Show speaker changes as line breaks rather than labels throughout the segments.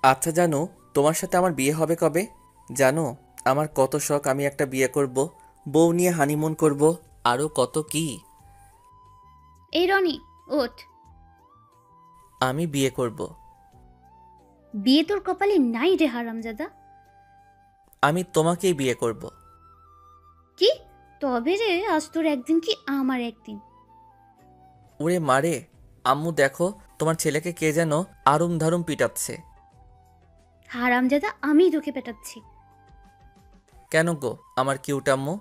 আচ্ছা জানো, তোমার সাথে আমার বিয়ে হবে কবে? জানো, আমার কত শখ আমি একটা বিয়ে করব, বউ নিয়ে হানিমুন করব, আরও কত কি।
এই রনি, ওঠ।
আমি বিয়ে করব।
বিয়ে তোর কপালে নাই রে হারামজাদা।
আমি তোমাকেই বিয়ে করব।
কি? তবে রে, আজ তোর একদিন কি আমার একদিন।
ওরে মারে, আম্মু দেখো, তোমার ছেলেকে কে যেন আরুম ধারুম পিটাচ্ছে।
হারামজাদা, আমি তোকে পেটাচ্ছি।
কেন গো আমার কিউট আম্মু?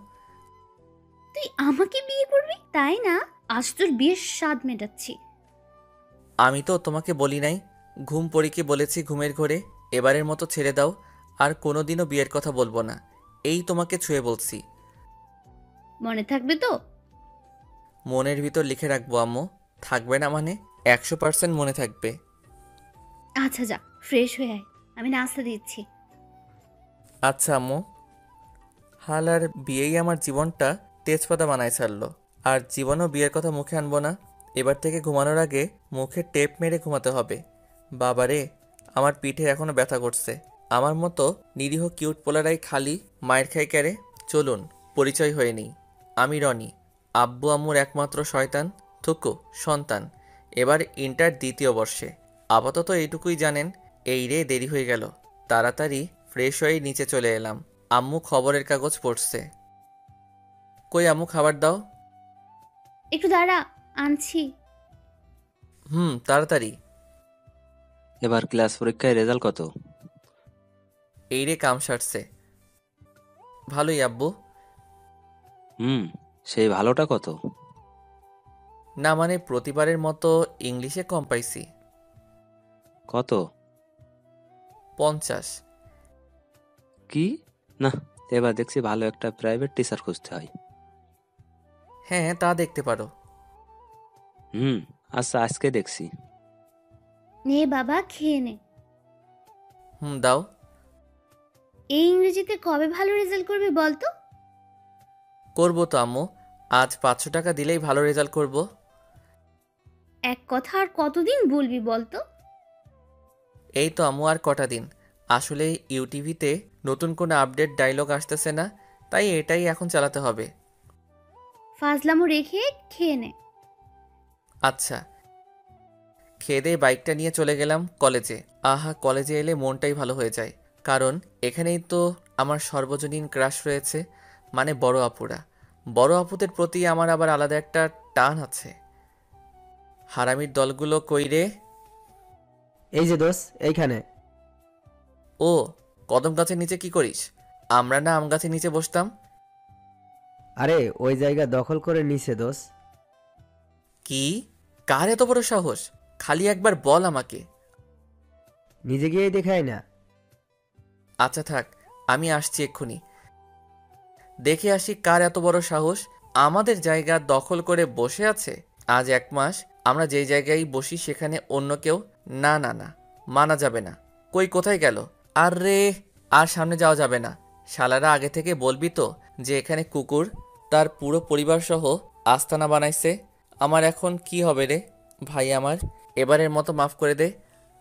তুই আমাকে বিয়ে করবি তাই না? আজ তোর বিয়ের স্বাদ মেটাচ্ছি।
আমি তো তোমাকে বলি নাই, ঘুম পড়িকে বলেছি ঘুমের ঘোরে, এবারের মতো ছেড়ে দাও, আর কোনোদিনও বিয়ের কথা বলবো না, এই তোমাকে ছুঁয়ে বলছি।
মনে থাকবে তো?
মনের ভিতর লিখে রাখবো আম্মু। থাকবে না মানে? 100% মনে থাকবে।
আচ্ছা যা, ফ্রেশ হয়ে আয়, আমি নাস্তা দিচ্ছি।
আচ্ছা আম্মু। হাল আর বিয়েই আমার জীবনটা তেজপাতা বানায় ছাড়লো। আর জীবনও বিয়ের কথা মুখে আনবো না। এবার থেকে ঘুমানোর আগে মুখে টেপ মেরে ঘুমাতে হবে। বাবারে, আমার পিঠে এখনো ব্যথা করছে। আমার মতো নিরীহ কিউট পোলারাই খালি মায়ের খাই ক্যারে। চলুন পরিচয় হয়ে নিই। আমি রনি, আব্বু আম্মুর একমাত্র শয়তান, থুকু সন্তান। এবার ইন্টার দ্বিতীয় বর্ষে। আপাতত এইটুকুই জানেন। এই রে, দেরি হয়ে গেল। তাড়াতাড়ি ফ্রেশ হয়ে নিচে চলে এলাম। আম্মু খবরের কাগজ পড়ছে। কই আম্মু, খাবার দাও।
একটু দাঁড়া, আনছি।
তাড়াতাড়ি।
এবার ক্লাস পরীক্ষায় রেজাল্ট কত?
এই রে, কাম সারছে। ভালোই আব্বু।
হুম, সেই ভালোটা কত?
না মানে প্রতিবারের মতো ইংলিশে কম পাইছি।
কত?
50।
কি? না, এবার দেখছি ভালো একটা প্রাইভেট টিচার খুঁজতে হয়।
হ্যাঁ, তা দেখতে পারো।
হুম, আচ্ছা আজকে দেখছি।
নে বাবা, খেয়ে নে।
দাও।
এই ইংরেজিতে কবে ভালো রেজাল্ট করবি বলতো?
করবো তো আম্মু, আজ 500 টাকা দিলেই ভালো রেজাল্ট করব।
এক কথা আর কতদিন বলবি বলতো?
এই তো আম্মু, আর কটা দিন। আসলে ইউটিভিতে নতুন কোনো আপডেট ডায়লগ আসতেছে না, তাই এটাই এখন চালাতে হবে।
ফাজলামো রেখে খেয়ে নে।
আচ্ছা। খেয়ে দিয়ে বাইকটা নিয়ে চলে গেলাম কলেজে। আহা, কলেজে এলে মনটাই ভালো হয়ে যায়। কারণ এখানেই তো আমার সর্বজনীন ক্রাশ রয়েছে, মানে বড় আপুরা। বড় আপুদের প্রতি আমার আবার আলাদা একটা টান আছে। হারামির দলগুলো কই রে?
এই যে দোষ, এইখানে।
ও, কদম গাছের নিচে কি করিস? আমরা না আম গাছের নিচে বসতাম।
আরে ওই জায়গা দখল করে নিছে দোষ।
কি? কার এত বড় সাহস? খালি একবার বল আমাকে।
নিজে গিয়েই দেখাই না।
আচ্ছা থাক, আমি আসছি এক্ষুনি। দেখে আসি কার এত বড় সাহস আমাদের জায়গা দখল করে বসে আছে। আজ 1 মাস আমরা যেই জায়গায় বসি সেখানে অন্য কেউ। না না না, মানা যাবে না। কই, কোথায় গেল? আরে, আর সামনে যাওয়া যাবে না। শালারা আগে থেকে বলবি তো যে এখানে কুকুর তার পুরো পরিবার সহ আস্তানা বানাইছে। আমার এখন কি হবে রে? ভাই আমার, এবারের মতো মাফ করে দে।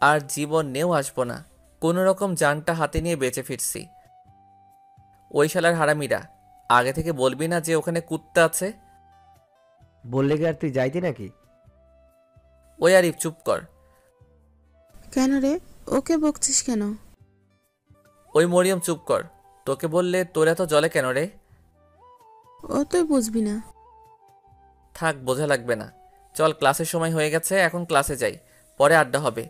আর জীবন নেও আসবো না। কোনো রকম জানটা হাতে নিয়ে বেঁচে ফিরছি। ওই শালার হারামিরা, আগে থেকে বলবি না যে ওখানে কুত্তা আছে?
বললে কি আর তুই যাইতি নাকি?
ওই আরিফ, চুপ কর।
কেন রে? ওকে বকছিস কেন?
ওই মরিয়ম, চুপ কর। তোকে বললে তোর এত জলে কেন রে?
ও তুই বুঝবি না।
থাক, বোঝা লাগবে না। চল, ক্লাসের সময় হয়ে গেছে, এখন ক্লাসে যাই, পরে আড্ডা হবে।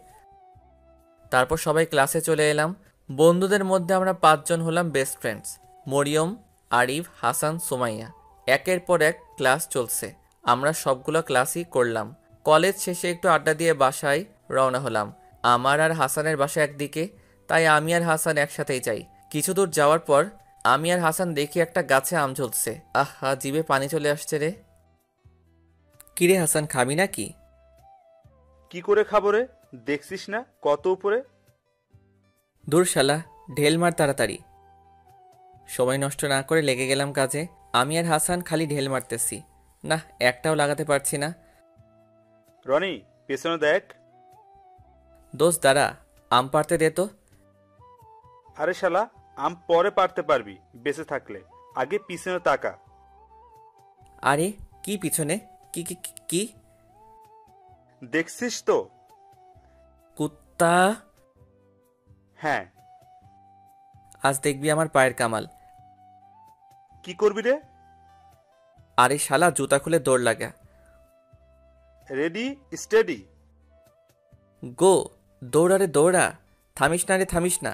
তারপর সবাই ক্লাসে চলে এলাম। বন্ধুদের মধ্যে আমরা 5 জন হলাম বেস্ট ফ্রেন্ডস। মরিয়ম, আরিফ, হাসান, সুমাইয়া। একের পর এক ক্লাস চলছে। আমরা সবগুলো ক্লাসই করলাম। কলেজ শেষে একটু আড্ডা দিয়ে বাসায় রওনা হলাম। আমার আর হাসানের বাসা একদিকে, তাই আমি আর হাসান একসাথেই যাই। কিছু দূর যাওয়ার পর আমি আর হাসান দেখি একটা গাছে আম ঝুলছে। আহা, জিভে পানি চলে আসছে রে। কিরে হাসান, খাবি নাকি?
কি করে খাবো রে? দেখছিস না কত উপরে?
দূর শালা, ঢেল মার তাড়াতাড়ি। সময় নষ্ট না করে লেগে গেলাম কাজে। আমি আর হাসান খালি ঢেল মারতেছি, না একটাও লাগাতে পারছি না।
রনি, পেছনে দেখ।
দোস্ত দাঁড়া, আম পাড়তে দে তো।
আরে শালা, আম পরে পারতে পারবি বেঁচে থাকলে, আগে পিছনে তাকা।
আরে কি পিছনে? কি কি কি- কি?
দেখছিস তো?
কুত্তা!
হ্যাঁ।
আজ দেখবি আমার পায়ের কামাল।
কি করবি রে?
আরে শালা, জুতা খুলে দৌড় লাগা।
Ready, steady.
গো! দৌড়া রে দৌড়া, থামিস না রে থামিস না।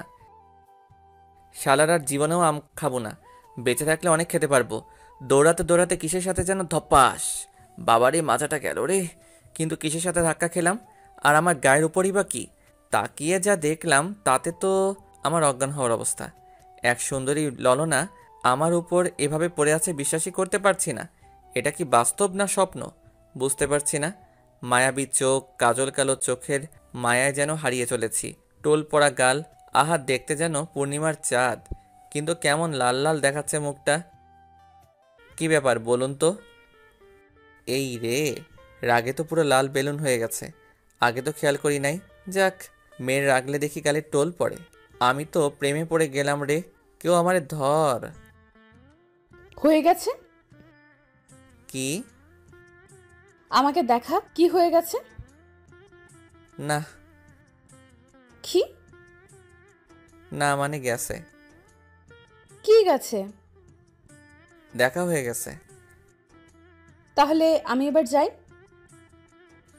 শালার আর জীবনেও আম খাবো না, বেঁচে থাকলে অনেক খেতে পারবো। দৌড়াতে দৌড়াতে কিসের সাথে যেন ধপাস, বাবারে মাজাটা গেল রে। কিন্তু কিসের সাথে ধাক্কা খেলাম, আর আমার গায়ের উপরই বা কি? তাকিয়ে যা দেখলাম তাতে তো আমার অজ্ঞান হওয়ার অবস্থা। এক সুন্দরী ললনা আমার উপর এভাবে পড়ে আছে, বিশ্বাসই করতে পারছি না। এটা কি বাস্তব না স্বপ্ন বুঝতে পারছি না। মায়াবী চোখ, কাজল কালো চোখের মায়ায় যেন হারিয়ে চলেছি। টোল পড়া গাল, আহা দেখতে যেন পূর্ণিমার চাঁদ, কিন্তু কেমন লাল লাল দেখাচ্ছে মুখটা। কি ব্যাপার বলুন তো? এই রে, রাগে তো পুরো লাল বেলুন হয়ে গেছে, আগে তো খেয়াল করি নাই। যাক, মেয়ের রাগলে দেখি গালে টোল পড়ে। আমি তো প্রেমে পড়ে গেলাম রে, কেউ আমারে ধর।
হয়ে গেছে?
কি?
আমাকে দেখা, কি হয়ে গেছে?
না
কি?
না মানে গেছে,
কি গেছে?
দেখা হয়ে গেছে।
তাহলে আমি এবার যাই?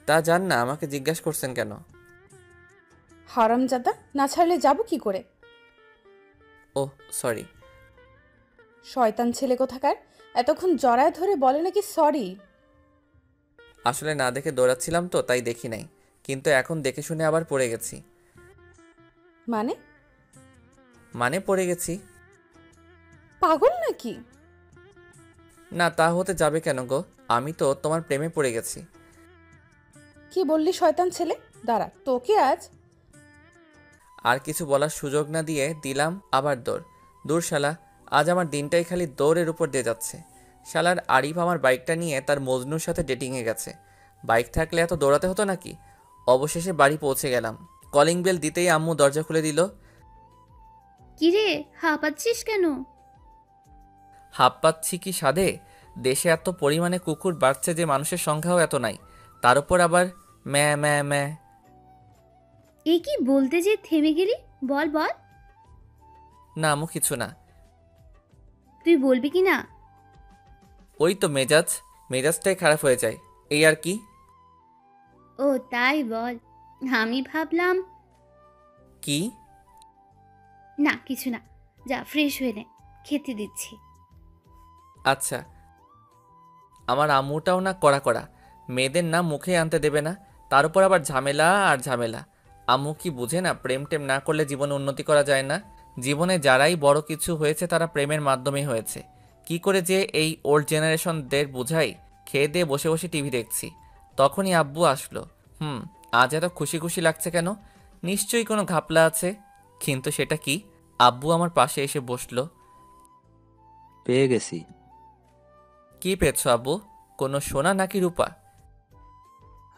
তা জান না, আমাকে জিজ্ঞাসা করছেন কেন?
হারামজাদা, না ছাড়লে যাব কি করে?
ও সরি।
শয়তান ছেলে কোথাকার, এতক্ষণ জড়ায় ধরে বলে নাকি সরি।
আসলে না দেখে দৌড়াচ্ছিলাম তো, তাই দেখি নাই, কিন্তু এখন দেখে শুনে আবার পড়ে গেছি।
মানে?
মানে পড়ে গেছি।
পাগল নাকি?
না তা হতে যাবে কেন গো, আমি তো তোমার প্রেমে পড়ে গেছি।
কি বললি শয়তান ছেলে? দাঁড়া, তোকে আজ।
আর কিছু বলার সুযোগ না দিয়ে দিলাম আবার দৌড়। দূর শালা, আজ আমার দিনটাই খালি দৌড়ের উপর দিয়ে যাচ্ছে। শালার আরিফ আমার বাইকটা নিয়ে তার মজনুর সাথে ডেটিংয়ে গেছে। বাইক থাকলে এত দৌড়াতে হতো নাকি? অবশেষে বাড়ি পৌঁছে গেলাম। কলিং বেল দিতেই আম্মু দরজা খুলে দিল।
কিরে, হাঁপাচ্ছিস কেন?
হাঁপ পাচ্ছি কি সাধে? দেশে এত পরিমাণে কুকুর বাড়ছে যে মানুষের সংখ্যাও এত নাই, তার উপর আবার ম্যা ম্যা ম্যা।
এ কি বলতে যে থেমে গেলি? বল বল।
না আম্মু কিছু না।
তুই বলবি কি না?
ওই তো মেজাজটাই খারাপ হয়ে যায়, এই আর কি।
ও তাই বল। আমি ভাবলাম।
কি?
না কিছু না, যা ফ্রেশ হয়ে নে, খেতে দিচ্ছি।
আচ্ছা। আমার আম্মুটাও না কড়া কড়া, মেয়েদের না মুখে আনতে দেবে না, তার উপর আবার ঝামেলা আর ঝামেলা। আম্মু কি বুঝে না প্রেম টেম না করলে জীবনে উন্নতি করা যায় না? জীবনে যারাই বড় কিছু হয়েছে তারা প্রেমের মাধ্যমেই হয়েছে। কি করে যে এই ওল্ড জেনারেশনদের বুঝাই? খেয়ে দিয়ে বসে বসে টিভি দেখছি, তখনই আব্বু আসলো। আজ এত খুশি খুশি লাগছে কেন? নিশ্চয়ই কোনো ঘাপলা আছে, কিন্তু সেটা কি? আব্বু আমার পাশে এসে বসলো।
পেয়ে গেছি।
কি পেয়েছো আব্বু? কোনো সোনা নাকি রূপা?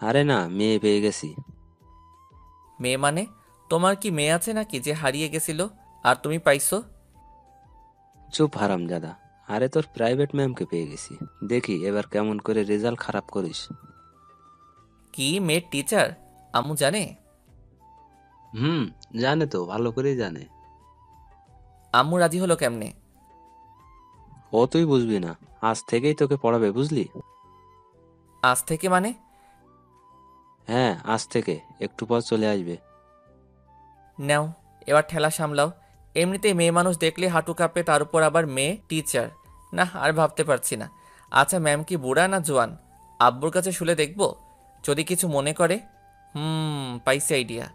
আরে না, মেয়ে পেয়ে গেছি।
মেয়ে মানে? তোমার কি মেয়ে আছে নাকি যে হারিয়ে গেছিল আর তুমি পাইছো?
চুপ হারামজাদা। আরে তোর প্রাইভেট ম্যামকে পেয়ে গেছি। দেখি এবার কেমন করে রেজাল্ট খারাপ করিস।
কি মেয়ের টিচার? আম্মু জানে?
জানে তো, ভালো করেই জানে।
আম্মু রাজি হলো কেমনে?
ও তুই বুঝবি না, আজ থেকেই তোকে পড়াবে, বুঝলি?
আজ থেকে মানে?
হ্যাঁ, আজ থেকে একটু পর চলে আসবে।
নাও, এবার ঠেলা সামলাও। এমনিতেই মেয়ে মানুষ দেখলে হাঁটু কাঁপে, তার উপর আবার মেয়ে টিচার। না আর ভাবতে পারছি না। আচ্ছা ম্যাম কি বুড়া না জোয়ান? আব্বুর কাছে শুলে দেখবো, যদি কিছু মনে করে। পাইছি আইডিয়া।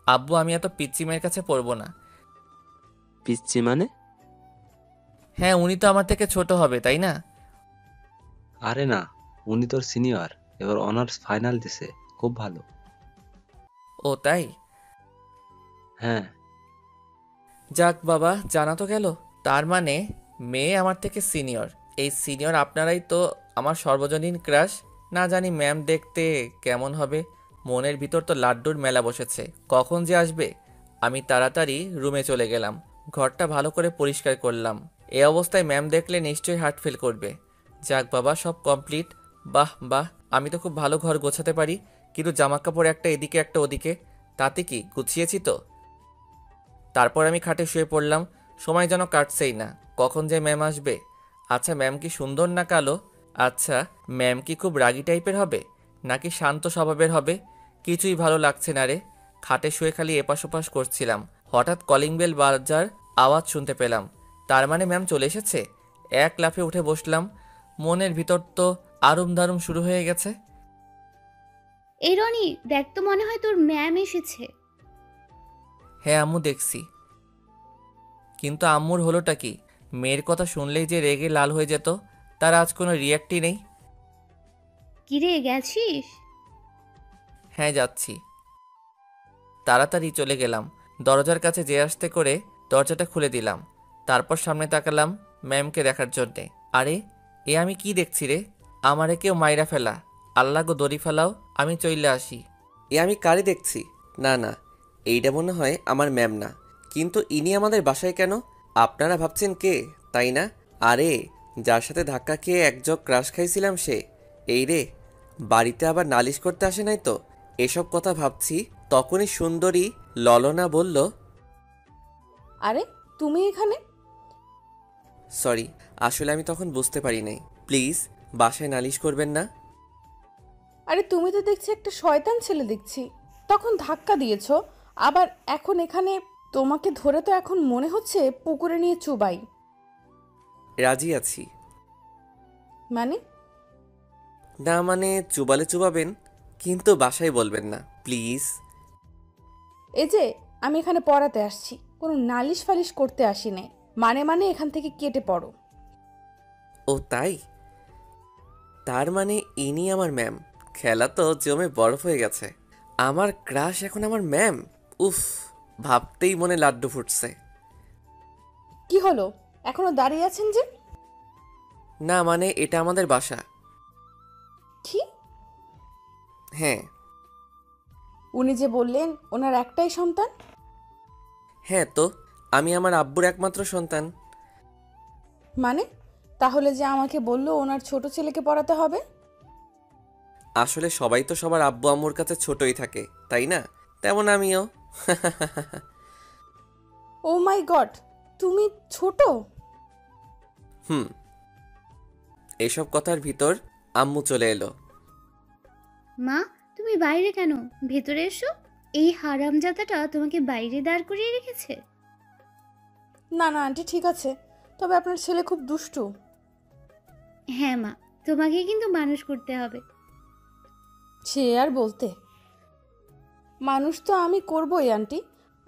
আব্বু আমি এত পিচ্চি মেয়ের কাছে পড়বো না।
পিচ্ছি মানে?
হ্যাঁ উনি তো আমার থেকে ছোট হবে তাই না?
আরে না, উনি তোর সিনিয়র, এবার অনার্স ফাইনাল দিছে, খুব ভালো।
ও তাই?
হ্যাঁ।
যাক বাবা, জানা তো গেল। তার মানে মেয়ে আমার থেকে সিনিয়র। এই সিনিয়র আপনারাই তো আমার সর্বজনীন ক্রাশ। না জানি ম্যাম দেখতে কেমন হবে। মনের ভিতর তো লাড্ডুর মেলা বসেছে, কখন যে আসবে। আমি তাড়াতাড়ি রুমে চলে গেলাম। ঘরটা ভালো করে পরিষ্কার করলাম। এ অবস্থায় ম্যাম দেখলে নিশ্চয়ই হার্ট ফেল করবে। যাক বাবা, সব কমপ্লিট। বাহ বাহ, আমি তো খুব ভালো ঘর গোছাতে পারি, কিন্তু জামাকাপড় একটা এদিকে একটা ওদিকে, তাতে কি গুছিয়েছি তো। তারপর আমি খাটে শুয়ে পড়লাম। সময় যেন কাটছেই না, কখন যে ম্যাম আসবে। আচ্ছা, ম্যাম কি সুন্দর না কালো? আচ্ছা, ম্যাম কি খুব রাগী টাইপের হবে নাকি শান্ত স্বভাবের হবে? কিছুই ভালো লাগছে না রে। খাটে শুয়ে খালি এপাশ ওপাশ করছিলাম। হঠাৎ কলিং বেল বাজার আওয়াজ শুনতে পেলাম। তার মানে ম্যাম চলে এসেছে। এক লাফে উঠে বসলাম। মনের ভিতর তো আরুম দারুম শুরু হয়ে গেছে।
এই রনি, দেখ তো, মনে হয় তোর ম্যাম এসেছে।
হ্যাঁ আম্মু, দেখছি। কিন্তু আম্মুর হলোটা কি? মেয়ের কথা শুনলেই যে রেগে লাল হয়ে যেত, তার আজ কোনো রিয়াক্টই নেই।
কিরে, গেছিস?
হ্যাঁ যাচ্ছি। তাড়াতাড়ি চলে গেলাম। দরজার কাছে যে আসতে করে দরজাটা খুলে দিলাম। তারপর সামনে তাকালাম ম্যামকে দেখার জন্যে। আরে, এ আমি কি দেখছি রে? আমারে কেউ মাইরা ফেলা। আল্লাহ গো, দড়ি ফেলাও, আমি চইলে আসি। এ আমি কারে দেখছি? না না, এইটা মনে হয় আমার ম্যাম না। কিন্তু ইনি আমাদের বাসায় কেন? আপনারা ভাবছেন কে, তাই না? আরে, যার সাথে ধাক্কা খেয়ে এক জগ ক্রাশ খাইছিলাম সে। এই রে, বাড়িতে আবার নালিশ করতে আসে নাই তো? এসব কথা ভাবছি, তখনই সুন্দরী ললনা বলল,
আরে, তুমি এখানে?
সরি, আসলে আমি তখন বুঝতে পারি নাই। প্লিজ বাসায় নালিশ করবেন না।
আরে, তুমি তো দেখছি একটা শয়তান ছেলে দেখছি। তখন ধাক্কা দিয়েছো, আবার এখন এখানে। তোমাকে ধরে তো এখন মনে হচ্ছে পুকুরে নিয়ে চুবাই।
রাজি আছি।
মানে?
না মানে, চুবালে চুবাবেন, কিন্তু বাসায় বলবেন না প্লিজ।
এই যে, আমি এখানে পড়াতে আসছি, কোনো নালিশ ফালিশ করতে আসি নাই। মানে এখান থেকে কেটে পড়ো।
ও তাই? তার মানে ইনি আমার ম্যাম। খেলা তো জমে বরফ হয়ে গেছে। আমার ক্রাশ এখন আমার ম্যাম। উফ, ভাবতেই মনে লাড্ডু ফুটছে।
কি হলো, এখনো দাঁড়িয়ে আছেন যে?
না মানে, এটা আমাদের বাসা।
কি?
হ্যাঁ।
উনি যে বললেন ওনার একটাই সন্তান।
হ্যাঁ তো, আমি আমার আব্বুর একমাত্র সন্তান।
মানে, তাহলে যে আমাকে বললো ওনার ছোট ছেলেকে পড়াতে হবে।
আসলে সবাই তো সবার আব্বু আম্মুর কাছে ছোটই থাকে, তাই না? তেমন আমিও।
ও মাই গড, তুমি ছোট?
হুম। এসব কথার ভিতর আম্মু চলে এলো।
মা, তুমি বাইরে কেন? ভেতরে এসো। এই হারামজাদাটা তোমাকে বাইরে দাঁড় করিয়ে রেখেছে।
না না আন্টি, ঠিক আছে, তবে আপনার ছেলে খুব দুষ্টু।
হ্যাঁ মা, তোমাকে কিন্তু মানুষ করতে হবে।
সে আর বলতে, মানুষ তো আমি করবই আন্টি।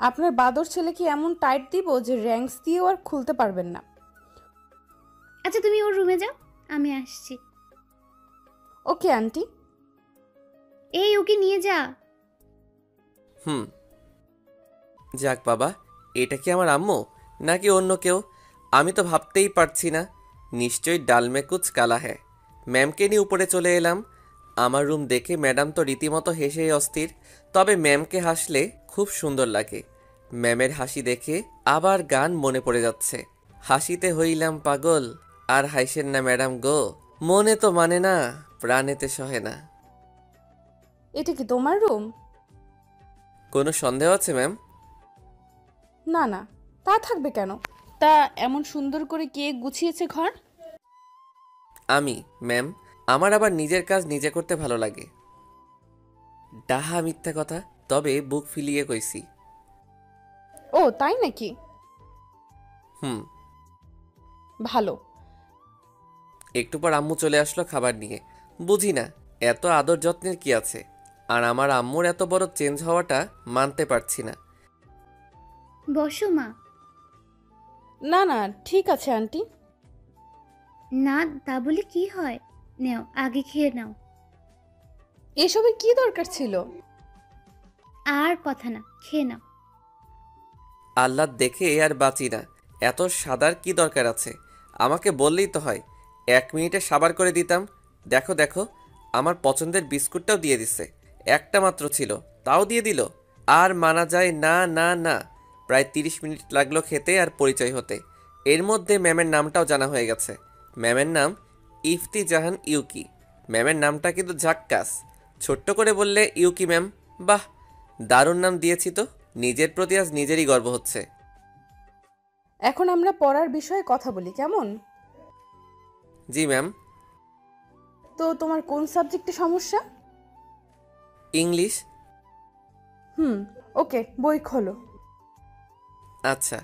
আপনার বাদর ছেলেকে এমন টাইট দিব যে র্যাঙ্কস দিয়েও আর খুলতে পারবেন না।
আচ্ছা, তুমি ওর রুমে যাও, আমি আসছি।
Okay aunty.
এই, ওকে নিয়ে যা।
হুম। যাক বাবা, এটা কি আমার আম্মু নাকি অন্য কেউ? আমি তো ভাবতেই পারছি না। নিশ্চয়ই ডালমে কুচ কালা হ্যায়। ম্যামকে নিয়ে উপরে চলে এলাম। আমার রুম দেখে ম্যাডাম তো রীতিমতো হেসেই অস্থির। তবে ম্যামকে হাসলে খুব সুন্দর লাগে। ম্যামের হাসি দেখে আবার গান মনে পড়ে যাচ্ছে। হাসিতে হইলাম পাগল, আর হাসেন না ম্যাডাম গো। মনে তো মানে না, প্রাণেতে সহে না।
এটা কি তোমার রুম?
কোনো সন্দেহ আছে ম্যাম?
না না, তা থাকবে কেন? তা এমন সুন্দর করে কে গুছিয়েছে ঘর?
আমি ম্যাম। আমার আবার নিজের কাজ নিজে করতে ভালো লাগে। ডাহা মিথ্যা কথা, তবে বুক ফিলিয়ে কইছি।
ও তাই নাকি?
হুম।
ভালো।
একটু পর আম্মু চলে আসলো খাবার নিয়ে। বুঝি না এত আদর যত্নের কি আছে, আর আমার আম্মুর এত বড় চেঞ্জ হওয়াটা মানতে পারছি না।
বসো মা।
না না, ঠিক আছে আন্টি।
না, তা বলে কি হয়? নাও, আগে খেয়ে নাও।
এসবের কি দরকার ছিল?
আর কথা না, খেয়ে নাও।
আল্লাহ দেখে আর বাঁচি না। এত সাদার কি দরকার আছে? আমাকে বললেই তো হয়, 1 মিনিটে সাবার করে দিতাম। দেখো দেখো, আমার পছন্দের বিস্কুটটাও দিয়ে দিছে। একটা মাত্র ছিল, তাও দিয়ে দিল। আর মানা যায় না, না, না। প্রায় 30 মিনিট লাগলো খেতে আর পরিচয় হতে। এর মধ্যে ম্যামের নামটাও জানা হয়ে গেছে। ম্যামের নাম ইফতি জাহান ইউকি। ম্যামের নামটা কিন্তু ঝাক্কাস। ছোট্ট করে বললে ইউকি ম্যাম। বাহ, দারুণ নাম দিয়েছি তো। নিজের প্রতি আজ নিজেরই গর্ব হচ্ছে।
এখন আমরা পড়ার বিষয়ে কথা বলি, কেমন?
জি ম্যাম।
তো তোমার কোন সাবজেক্টে সমস্যা?
ইংলিশ।
ওকে, বই খোলো।
আচ্ছা।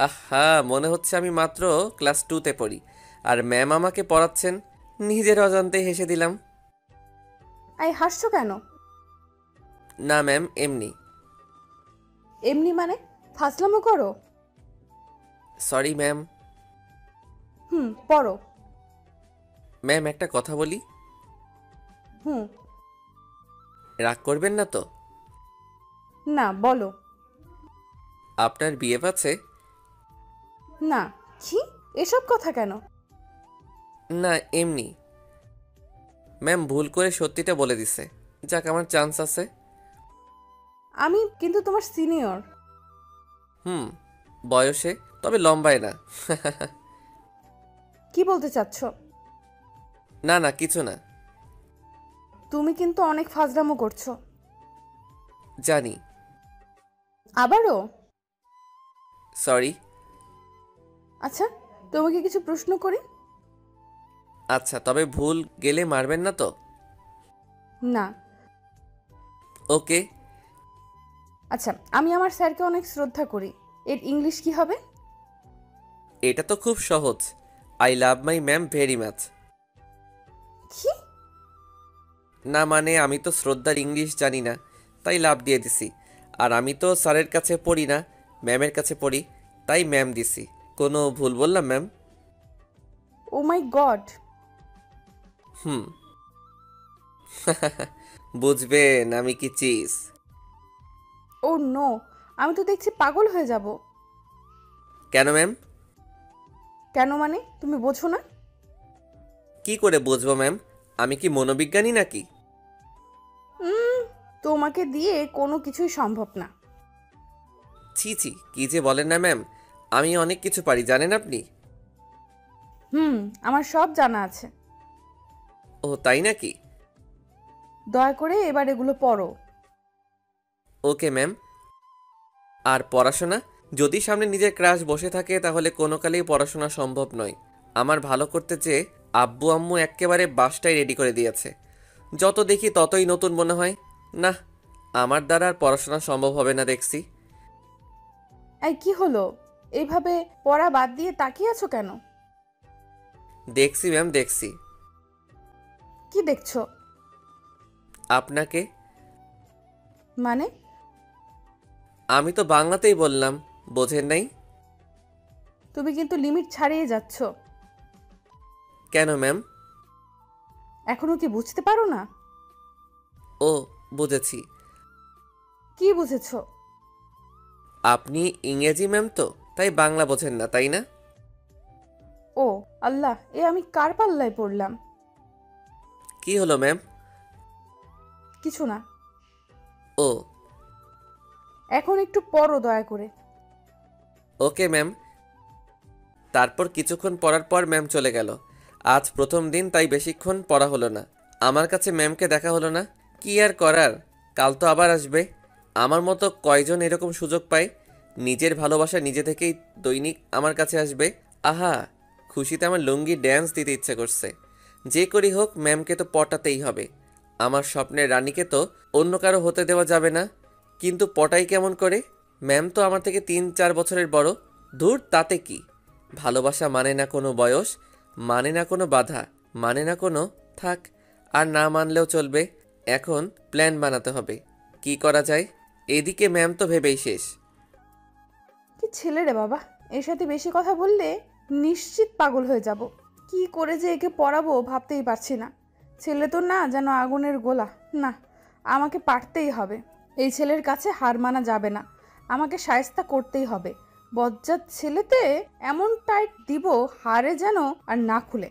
আহা, মনে হচ্ছে আমি মাত্র ক্লাস 2তে পড়ি আর ম্যাম আমাকে পড়াচ্ছেন। নিজের অজান্তে হেসে দিলাম।
হাসছো কেন?
না ম্যাম, এমনি।
এমনি মানে? ফাজলামো করো?
Sorry ma'am.
পড়ো।
ম্যাম একটা কথা বলি।
হুম।
রাগ করবেন না তো?
না, বলো।
আপনার বিএফ আছে?
না। কি এসব কথা কেন?
না, এমনি। ম্যাম ভুল করে সত্যিটা বলে দিছে। যাক, আমার চান্স আছে।
আমি কিন্তু তোমার সিনিয়র।
বয়সে, তবে লম্বায় না।
কি বলতে চাচ্ছ?
না না, কিছু না।
তুমি কিন্তু অনেক ফাজলামো করছো।
জানি।
আবারও?
সরি।
আচ্ছা, তোমাকে কিছু প্রশ্ন করি?
আচ্ছা, তবে ভুল গেলে মারবেন না তো?
না।
ওকে।
আচ্ছা, আমি আমার স্যারকে অনেক শ্রদ্ধা করি। এর ইংলিশ কি হবে?
এটা তো খুব সহজ। I love my ma'am very much.
কি?
না মানে, আমি তো শ্রদ্ধার ইংলিশ জানি না, তাই লাভ দিয়ে দিছি। আর আমি তো স্যারের কাছে পড়ি না, ম্যামের কাছে পড়ি, তাই ম্যাম দিছি। কোনো ভুল বললাম ম্যাম?
ও মাই গড।
বুঝবেন আমি কি চিজ।
ও নো, আমি তো দেখছি পাগল হয়ে যাব।
কেন ম্যাম?
কেন মানে তুমি বোঝো না?
কি করে বুঝবো ম্যাম? আমি কি মনোবিজ্ঞানী নাকি?
তোমাকে দিয়ে কোনো কিছুই সম্ভব না।
ছি ছি, কি যে বলেন না ম্যাম। আমি অনেক কিছু পারি, জানেন আপনি?
আমার সব জানা আছে।
ও তাই নাকি?
দয়া করে এবার এগুলো পড়ো।
Okay ma'am. আর পড়াশোনা? যদি সামনে নিজের ক্রাশ বসে থাকে তাহলে কোনো কালেই পড়াশোনা সম্ভব নয়। আমার ভালো করতে চেয়ে আব্বু আম্মু এক্কেবারে বাসটাই রেডি করে দিয়েছে। যত দেখি ততই নতুন মনে হয়। না, আমার দ্বারা আর পড়াশোনা সম্ভব হবে না দেখছি।
এই কি হলো? এইভাবে পড়া বাদ দিয়ে তাকিয়ে আছো কেন?
দেখছি ম্যাম, দেখছি।
কি দেখছো?
আপনাকে।
মানে?
আমি তো বাংলাতেই বললাম, বোঝেন নাই?
তুমি কিন্তু লিমিট ছাড়িয়ে যাচ্ছ।
কেন ম্যাম?
এখনো কি বুঝতে পারো না?
ও, বুঝেছি।
কি বুঝেছো?
আপনি ইংরেজি ম্যাম তো, তাই বাংলা বোঝেন না, তাই না?
ও আল্লাহ, এ আমি কার পাল্লায় পড়লাম?
কি হলো ম্যাম?
কিছু না।
ও
এখন একটু পড়ো দয়া করে।
Okay ma'am. তারপর কিছুক্ষণ পড়ার পর ম্যাম চলে গেল। আজ প্রথম দিন, তাই বেশিক্ষণ পড়া হলো না। আমার কাছে ম্যামকে দেখা হলো না। কি আর করার, কাল তো আবার আসবে। আমার মতো কয়জন এরকম সুযোগ পায়? নিজের ভালোবাসা নিজে থেকেই দৈনিক আমার কাছে আসবে। আহা, খুশিতে আমার লুঙ্গি ড্যান্স দিতে ইচ্ছে করছে। যে করি হোক, ম্যামকে তো পটাতেই হবে। আমার স্বপ্নের রানীকে তো অন্য কারো হতে দেওয়া যাবে না। কিন্তু পটাই কেমন করে? ম্যাম তো আমার থেকে 3-4 বছরের বড়। ধুর, তাতে কি? ভালোবাসা মানে না কোনো বয়স, মানে না কোনো বাধা, মানে না কোনো থাক। আর না মানলেও চলবে। এখন প্ল্যান বানাতে হবে, কি করা যায়। এদিকে ম্যাম তো ভেবেই শেষ।
কি ছেলে রে বাবা, এর সাথে বেশি কথা বললে নিশ্চিত পাগল হয়ে যাব। কি করে যে একে পড়াবো ভাবতেই পারছি না। ছেলে তো না, যেন আগুনের গোলা। না, আমাকে পারতেই হবে। এই ছেলের কাছে হার মানা যাবে না। আমাকে শায়েস্তা করতেই হবে। বজ্জাত ছেলেতে এমন টাইট দিব হারে যেন আর না খুলে।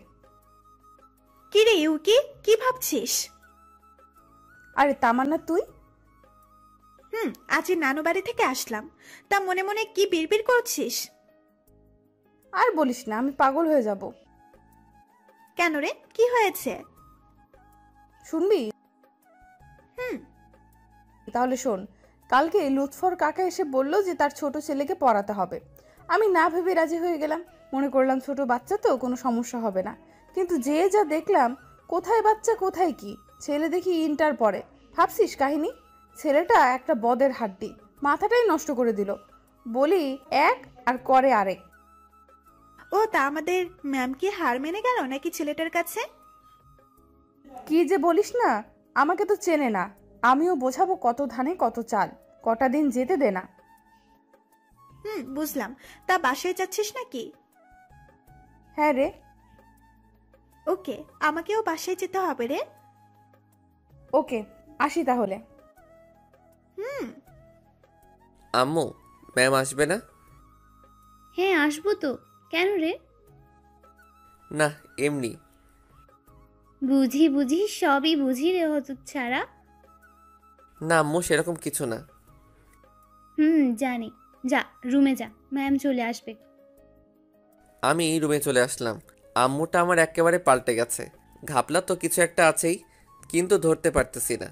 কি রে ইউকি, কি ভাবছিস?
আরে তামান্না, তুই?
আজই নানু বাড়ি থেকে আসলাম। তা মনে মনে কি বিড়বিড় করছিস?
আর বলিস না, আমি পাগল হয়ে যাব।
কেন রে, কি হয়েছে?
শুনবি?
হুম।
তাহলে শোন। কালকে লুৎফর কাকা এসে বলল যে তার ছোট ছেলেকে পড়াতে হবে। আমি না ভেবে রাজি হয়ে গেলাম। মনে করলাম ছোট বাচ্চা তো, কোনো সমস্যা হবে না। কিন্তু যে যা দেখলাম, কোথায় বাচ্চা কোথায় কি, ছেলে দেখি ইন্টার পড়ে। ভাবছিস কাহিনী? ছেলেটা একটা বদের হাড্ডি, মাথাটাই নষ্ট করে দিল। বলি এক আর করে আরেক।
ও, তা আমাদের ম্যাম কি হার মেনে গেল নাকি ছেলেটার কাছে?
কি যে বলিস না, আমাকে তো চেনে না। আমিও বোঝাবো কত ধানে কত চাল, কটা দিন যেতে দে না।
বুঝলাম। তা বাসায় যাচ্ছিস নাকি?
হ্যাঁ রে।
ওকে, আমাকেও বাসায় যেতে হবে রে।
ওকে, আসি তাহলে।
আম্মু, ম্যাম আসবে না?
হ্যাঁ আসবো তো। কেন রে?
না, এমনি।
বুঝি বুঝি, সবই বুঝি রে ছাড়া।
না আম্মু, সেরকম কিছু না।
জানি। যা রুমে যা, ম্যাম চলে আসবে।
আমি রুমে চলে আসলাম। আম্মুটা আমার একেবারে পাল্টে গেছে। ঘাপলা তো কিছু একটা আছেই, কিন্তু ধরতে পারতেছি না।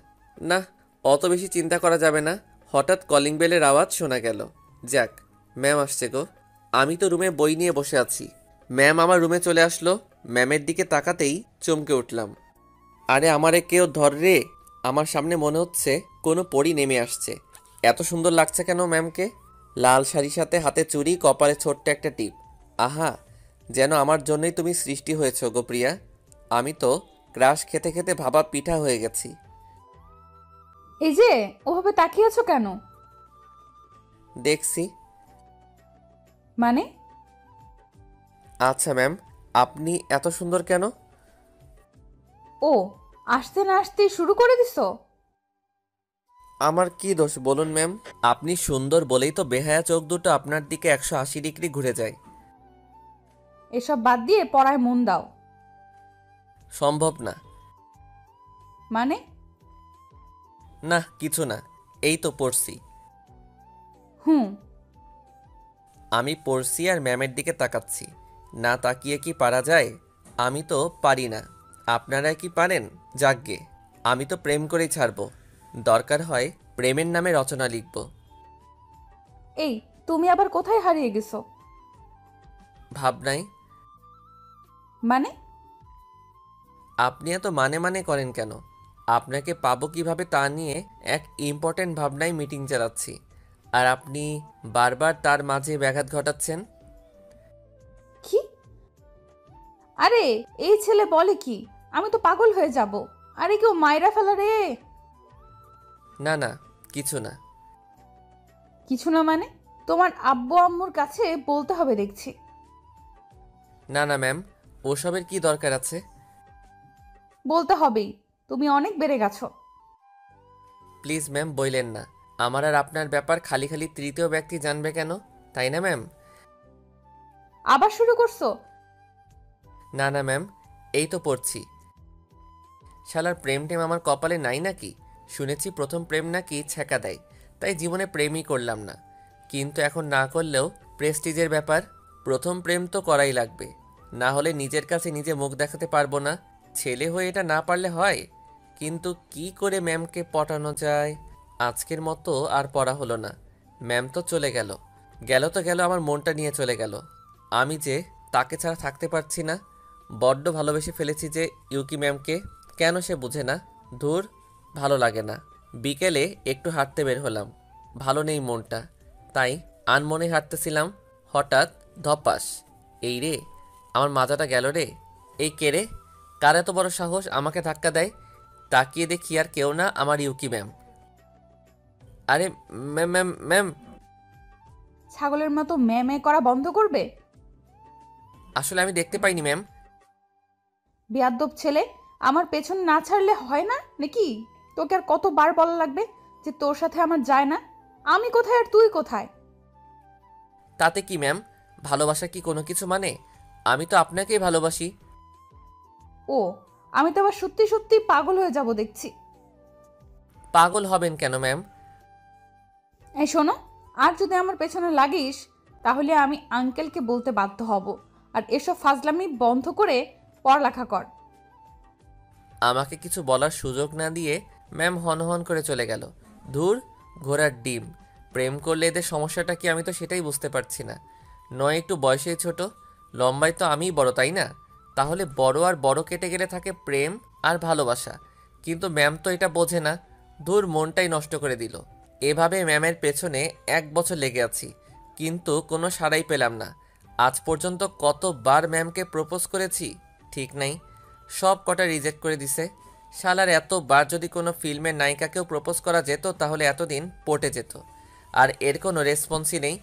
না, অত বেশি চিন্তা করা যাবে না। হঠাৎ কলিং বেলের আওয়াজ শোনা গেল। যাক, ম্যাম আসছে গো। আমি তো রুমে বই নিয়ে বসে আছি। ম্যাম আমার রুমে চলে আসলো। ম্যামের দিকে তাকাতেই চমকে উঠলাম। আরে আমারে কেউ ধর রে! আমার সামনে মনে হচ্ছে কোনো পরী নেমে আসছে। এত সুন্দর লাগছে কেন ম্যামকে! লাল শাড়ির সাথে হাতে চুড়ি, কপালে ছোট্ট একটা টিপ। আহা, যেন আমার জন্যই তুমি সৃষ্টি হয়েছ গো প্রিয়া। আমি তো ক্রাশ খেতে খেতে ভাবা পিঠা হয়ে গেছি।
এই যে ওভাবে তাকিয়ে আছো কেন?
দেখছি।
মানে?
আচ্ছা ম্যাম, আপনি এত সুন্দর কেন?
ও, আসতে না আসতেই শুরু করে দিছো?
আমার কি দোষ বলুন ম্যাম? আপনি সুন্দর বলেই তো বেহায়া চোখ দুটো আপনার দিকে 180 ডিগ্রি ঘুরে যায়।
এসব বাদ দিয়ে পড়ায় মন দাও।
সম্ভব না।
মানে?
না, কিছু না। এই তো পড়ছি।
হুম।
আমি পড়ছি আর ম্যামের দিকে তাকাচ্ছি। না তাকিয়ে কি পারা যায়? আমি তো পারি না। আপনারা কি পারেন? যাকগে, আমি তো প্রেম করেই ছাড়বো। দরকার হয় প্রেমের নামে রচনা লিখব।
এই, তুমি আবার কোথায় হারিয়ে গেছো?
ভাবনাই।
মানে?
আপনি এত মানে মানে করেন কেন? আপনাকে পাবো কিভাবে তা নিয়ে এক ইম্পর্টেন্ট ভাবনায় মিটিং চালাচ্ছি, আর আপনি বারবার তার মাঝে ব্যাঘাত ঘটাচ্ছেন।
কি? আরে এই ছেলে বলে কি? আমি তো পাগল হয়ে যাব। আরে কেউ মাইরা ফেলা রে!
না না, কিছু না।
কিছু না মানে? তোমার আব্বু আম্মুর কাছে বলতে হবে দেখছি।
না না ম্যাম, ওসবের কি দরকার আছে?
বলতে হবেই, তুমি অনেক বেড়ে গেছো।
প্লিজ ম্যাম, বইলেন না। আমার আর আপনার ব্যাপার খালি খালি তৃতীয় ব্যক্তি জানবে কেন, তাই না ম্যাম?
আবার শুরু করছো?
না না ম্যাম, এই তো পড়ছি। শালার প্রেম টেম আমার কপালে নাই নাকি? শুনেছি প্রথম প্রেম নাকি ছ্যাঁকা দেয়, তাই জীবনে প্রেমই করলাম না। কিন্তু এখন না করলেও প্রেস্টিজের ব্যাপার। প্রথম প্রেম তো করাই লাগবে, না হলে নিজের কাছে নিজে মুখ দেখাতে পারবো না। ছেলে হয়ে এটা না পারলে হয়? কিন্তু কি করে ম্যামকে পটানো যায়? আজকের মতো আর পড়া হলো না। ম্যাম তো চলে গেল। গেল তো গেল, আমার মনটা নিয়ে চলে গেল। আমি যে তাকে ছাড়া থাকতে পারছি না। বড্ড ভালোবেসে ফেলেছি যে ইউকি ম্যামকে। কেন সে বুঝে না? ধুর, ভালো লাগে না। বিকেলে একটু হাঁটতে বের হলাম। ভালো নেই মনটা, তাই আনমনে হাঁটতেছিলাম। হঠাৎ ধপাস! এই রে, আমার মাথাটা গেল রে! এই কে রে? কার এত বড় সাহস আমাকে ধাক্কা দেয়? তাকিয়ে দেখি আর কেউ না, আমার ইউকি ম্যাম। আরে ম্যাম ম্যাম ম্যাম!
ছাগলের মতো ম্যামে করা বন্ধ করবে?
আসলে আমি দেখতে পাইনি ম্যাম।
বেয়াদ্দব ছেলে, আমার পেছন না ছাড়লে হয় না নাকি? তোকে আর কতবার বলা লাগবে যে তোর সাথে আমার যায় না? আমি কোথায় আর তুই কোথায়?
তাতে কি ম্যাম? ভালোবাসা কি কোনো কিছু মানে? আমি তো আপনাকেই ভালোবাসি।
ও, আমি তো আবার সত্যি সত্যি পাগল হয়ে যাব দেখছি।
পাগল হবেন কেন ম্যাম?
এই শোনো, আর যদি আমার পেছনে লাগিস তাহলে আমি আঙ্কেলকে বলতে বাধ্য হব। আর এসব ফাজলামি বন্ধ করে পড়ালেখা কর।
আমাকে কিছু বলার সুযোগ না দিয়ে ম্যাম হনহন করে চলে গেল। ধুর, ঘোড়ার ডিম। প্রেম করলে এদের সমস্যাটা কি, আমি তো সেটাই বুঝতে পারছি না। নয় একটু বয়সেই ছোট, লম্বায় তো আমিই বড়, তাই না? তাহলে বড় আর বড় কেটে গেলে থাকে প্রেম আর ভালোবাসা। কিন্তু ম্যাম তো এটা বোঝে না। ধুর, মনটাই নষ্ট করে দিল। এভাবে ম্যামের পেছনে 1 বছর লেগে আছি, কিন্তু কোনো সাড়াই পেলাম না। আজ পর্যন্ত কতবার ম্যামকে প্রপোজ করেছি ঠিক নাই, সব কটা রিজেক্ট করে দিছে। শালার এতবার যদি কোনো ফিল্মের নায়িকাকেও প্রপোজ করা যেত তাহলে এতদিন পটে যেত। আর এর কোনো রেসপন্সই নেই।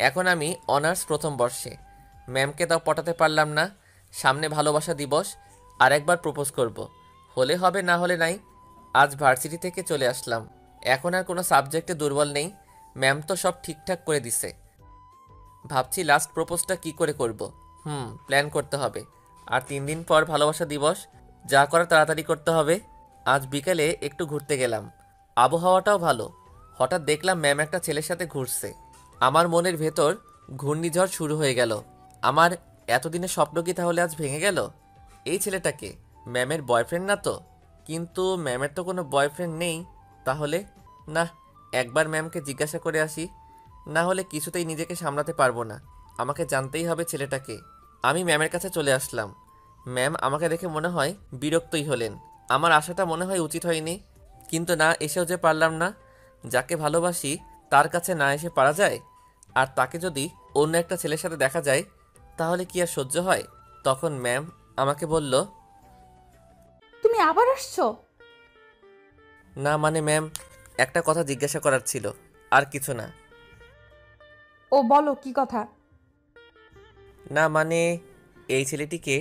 এখন আমি অনার্স প্রথম বর্ষে, ম্যামকে তাও পটাতে পারলাম না। সামনে ভালোবাসা দিবস, আর একবার প্রপোজ করব। হলে হবে, না হলে নাই। আজ ভার্সিটি থেকে চলে আসলাম, এখন আর কোনো সাবজেক্টে দুর্বল নেই। ম্যাম তো সব ঠিকঠাক করে দিছে। ভাবছি লাস্ট প্রপোজটা কি করে করব। প্ল্যান করতে হবে। আর 3 দিন পর ভালোবাসা দিবস, যা করার তাড়াতাড়ি করতে হবে। আজ বিকেলে একটু ঘুরতে গেলাম, আবহাওয়াটাও ভালো। হঠাৎ দেখলাম ম্যাম একটা ছেলের সাথে ঘুরছে। আমার মনের ভেতর ঘূর্ণিঝড় শুরু হয়ে গেল। আমার এতদিনের স্বপ্ন কি তাহলে আজ ভেঙে গেল? এই ছেলেটাকে ম্যামের বয়ফ্রেন্ড না তো? কিন্তু ম্যামের তো কোনো বয়ফ্রেন্ড নেই। তাহলে না, একবার ম্যামকে জিজ্ঞাসা করে আসি, না হলে কিছুতেই নিজেকে সামলাতে পারবো না। আমাকে জানতেই হবে ছেলেটাকে। আমি ম্যামের কাছে চলে আসলাম। ম্যাম আমাকে দেখে মনে হয় বিরক্তই হলেন। আমার আশাটা মনে হয় উচিত হয়নি, কিন্তু না এসেও যে পারলাম না। যাকে ভালোবাসি তার কাছে না এসে পারা যায়? আর তাকে যদি অন্য একটা ছেলের সাথে দেখা যায় তাহলে কি আর সহ্য হয়? তখন ম্যাম আমাকে বলল,
তুমি আবার আসছো?
না মানে ম্যাম, একটা কথা জিজ্ঞাসা করার ছিল, আর কিছু না।
ও বলো, কি কথা?
না মানে, এই ছেলেটিকে।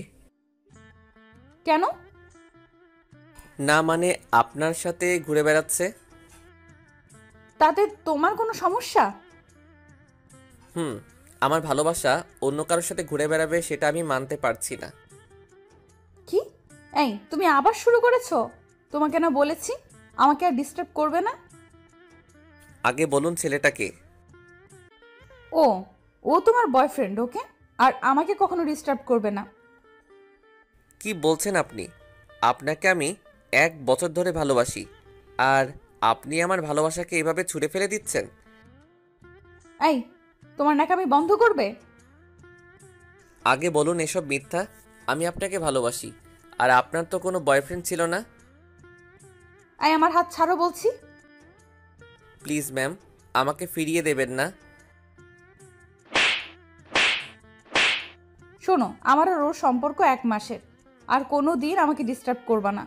কেন?
না মানে, আপনার সাথে ঘুরে বেড়াচ্ছে।
তাতে তোমার কোনো সমস্যা?
আমার ভালোবাসা অন্য কারোর সাথে ঘুরে বেড়াবে সেটা আমি মানতে পারছি না।
কি? এই তুমি আবার শুরু করেছো? তোমাকে না বলেছি আমাকে আর ডিস্টার্ব করবে না?
আগে বলুন ছেলেটাকে।
ও ও তোমার বয়ফ্রেন্ড, ওকে? আর আমাকে কখনো ডিস্টার্ব করবে না।
কি বলছেন আপনি? আপনাকে আমি 1 বছর ধরে ভালোবাসি, আর আপনি আমার ভালোবাসাকে এভাবে ছুঁড়ে ফেলে দিচ্ছেন?
এই তোমার নাকামি বন্ধ করবে?
আগে বলুন এসব মিথ্যা। আমি আপনাকে ভালোবাসি, আর আপনার তো কোনো বয়ফ্রেন্ড ছিল না।
এই আমার হাত ছাড়ো বলছি।
প্লিজ ম্যাম, আমাকে ফিরিয়ে দেবেন না।
শোনো, আমার আর ওর সম্পর্ক 1 মাসের, আর কোনো দিন আমাকে ডিস্টার্ব করবা না।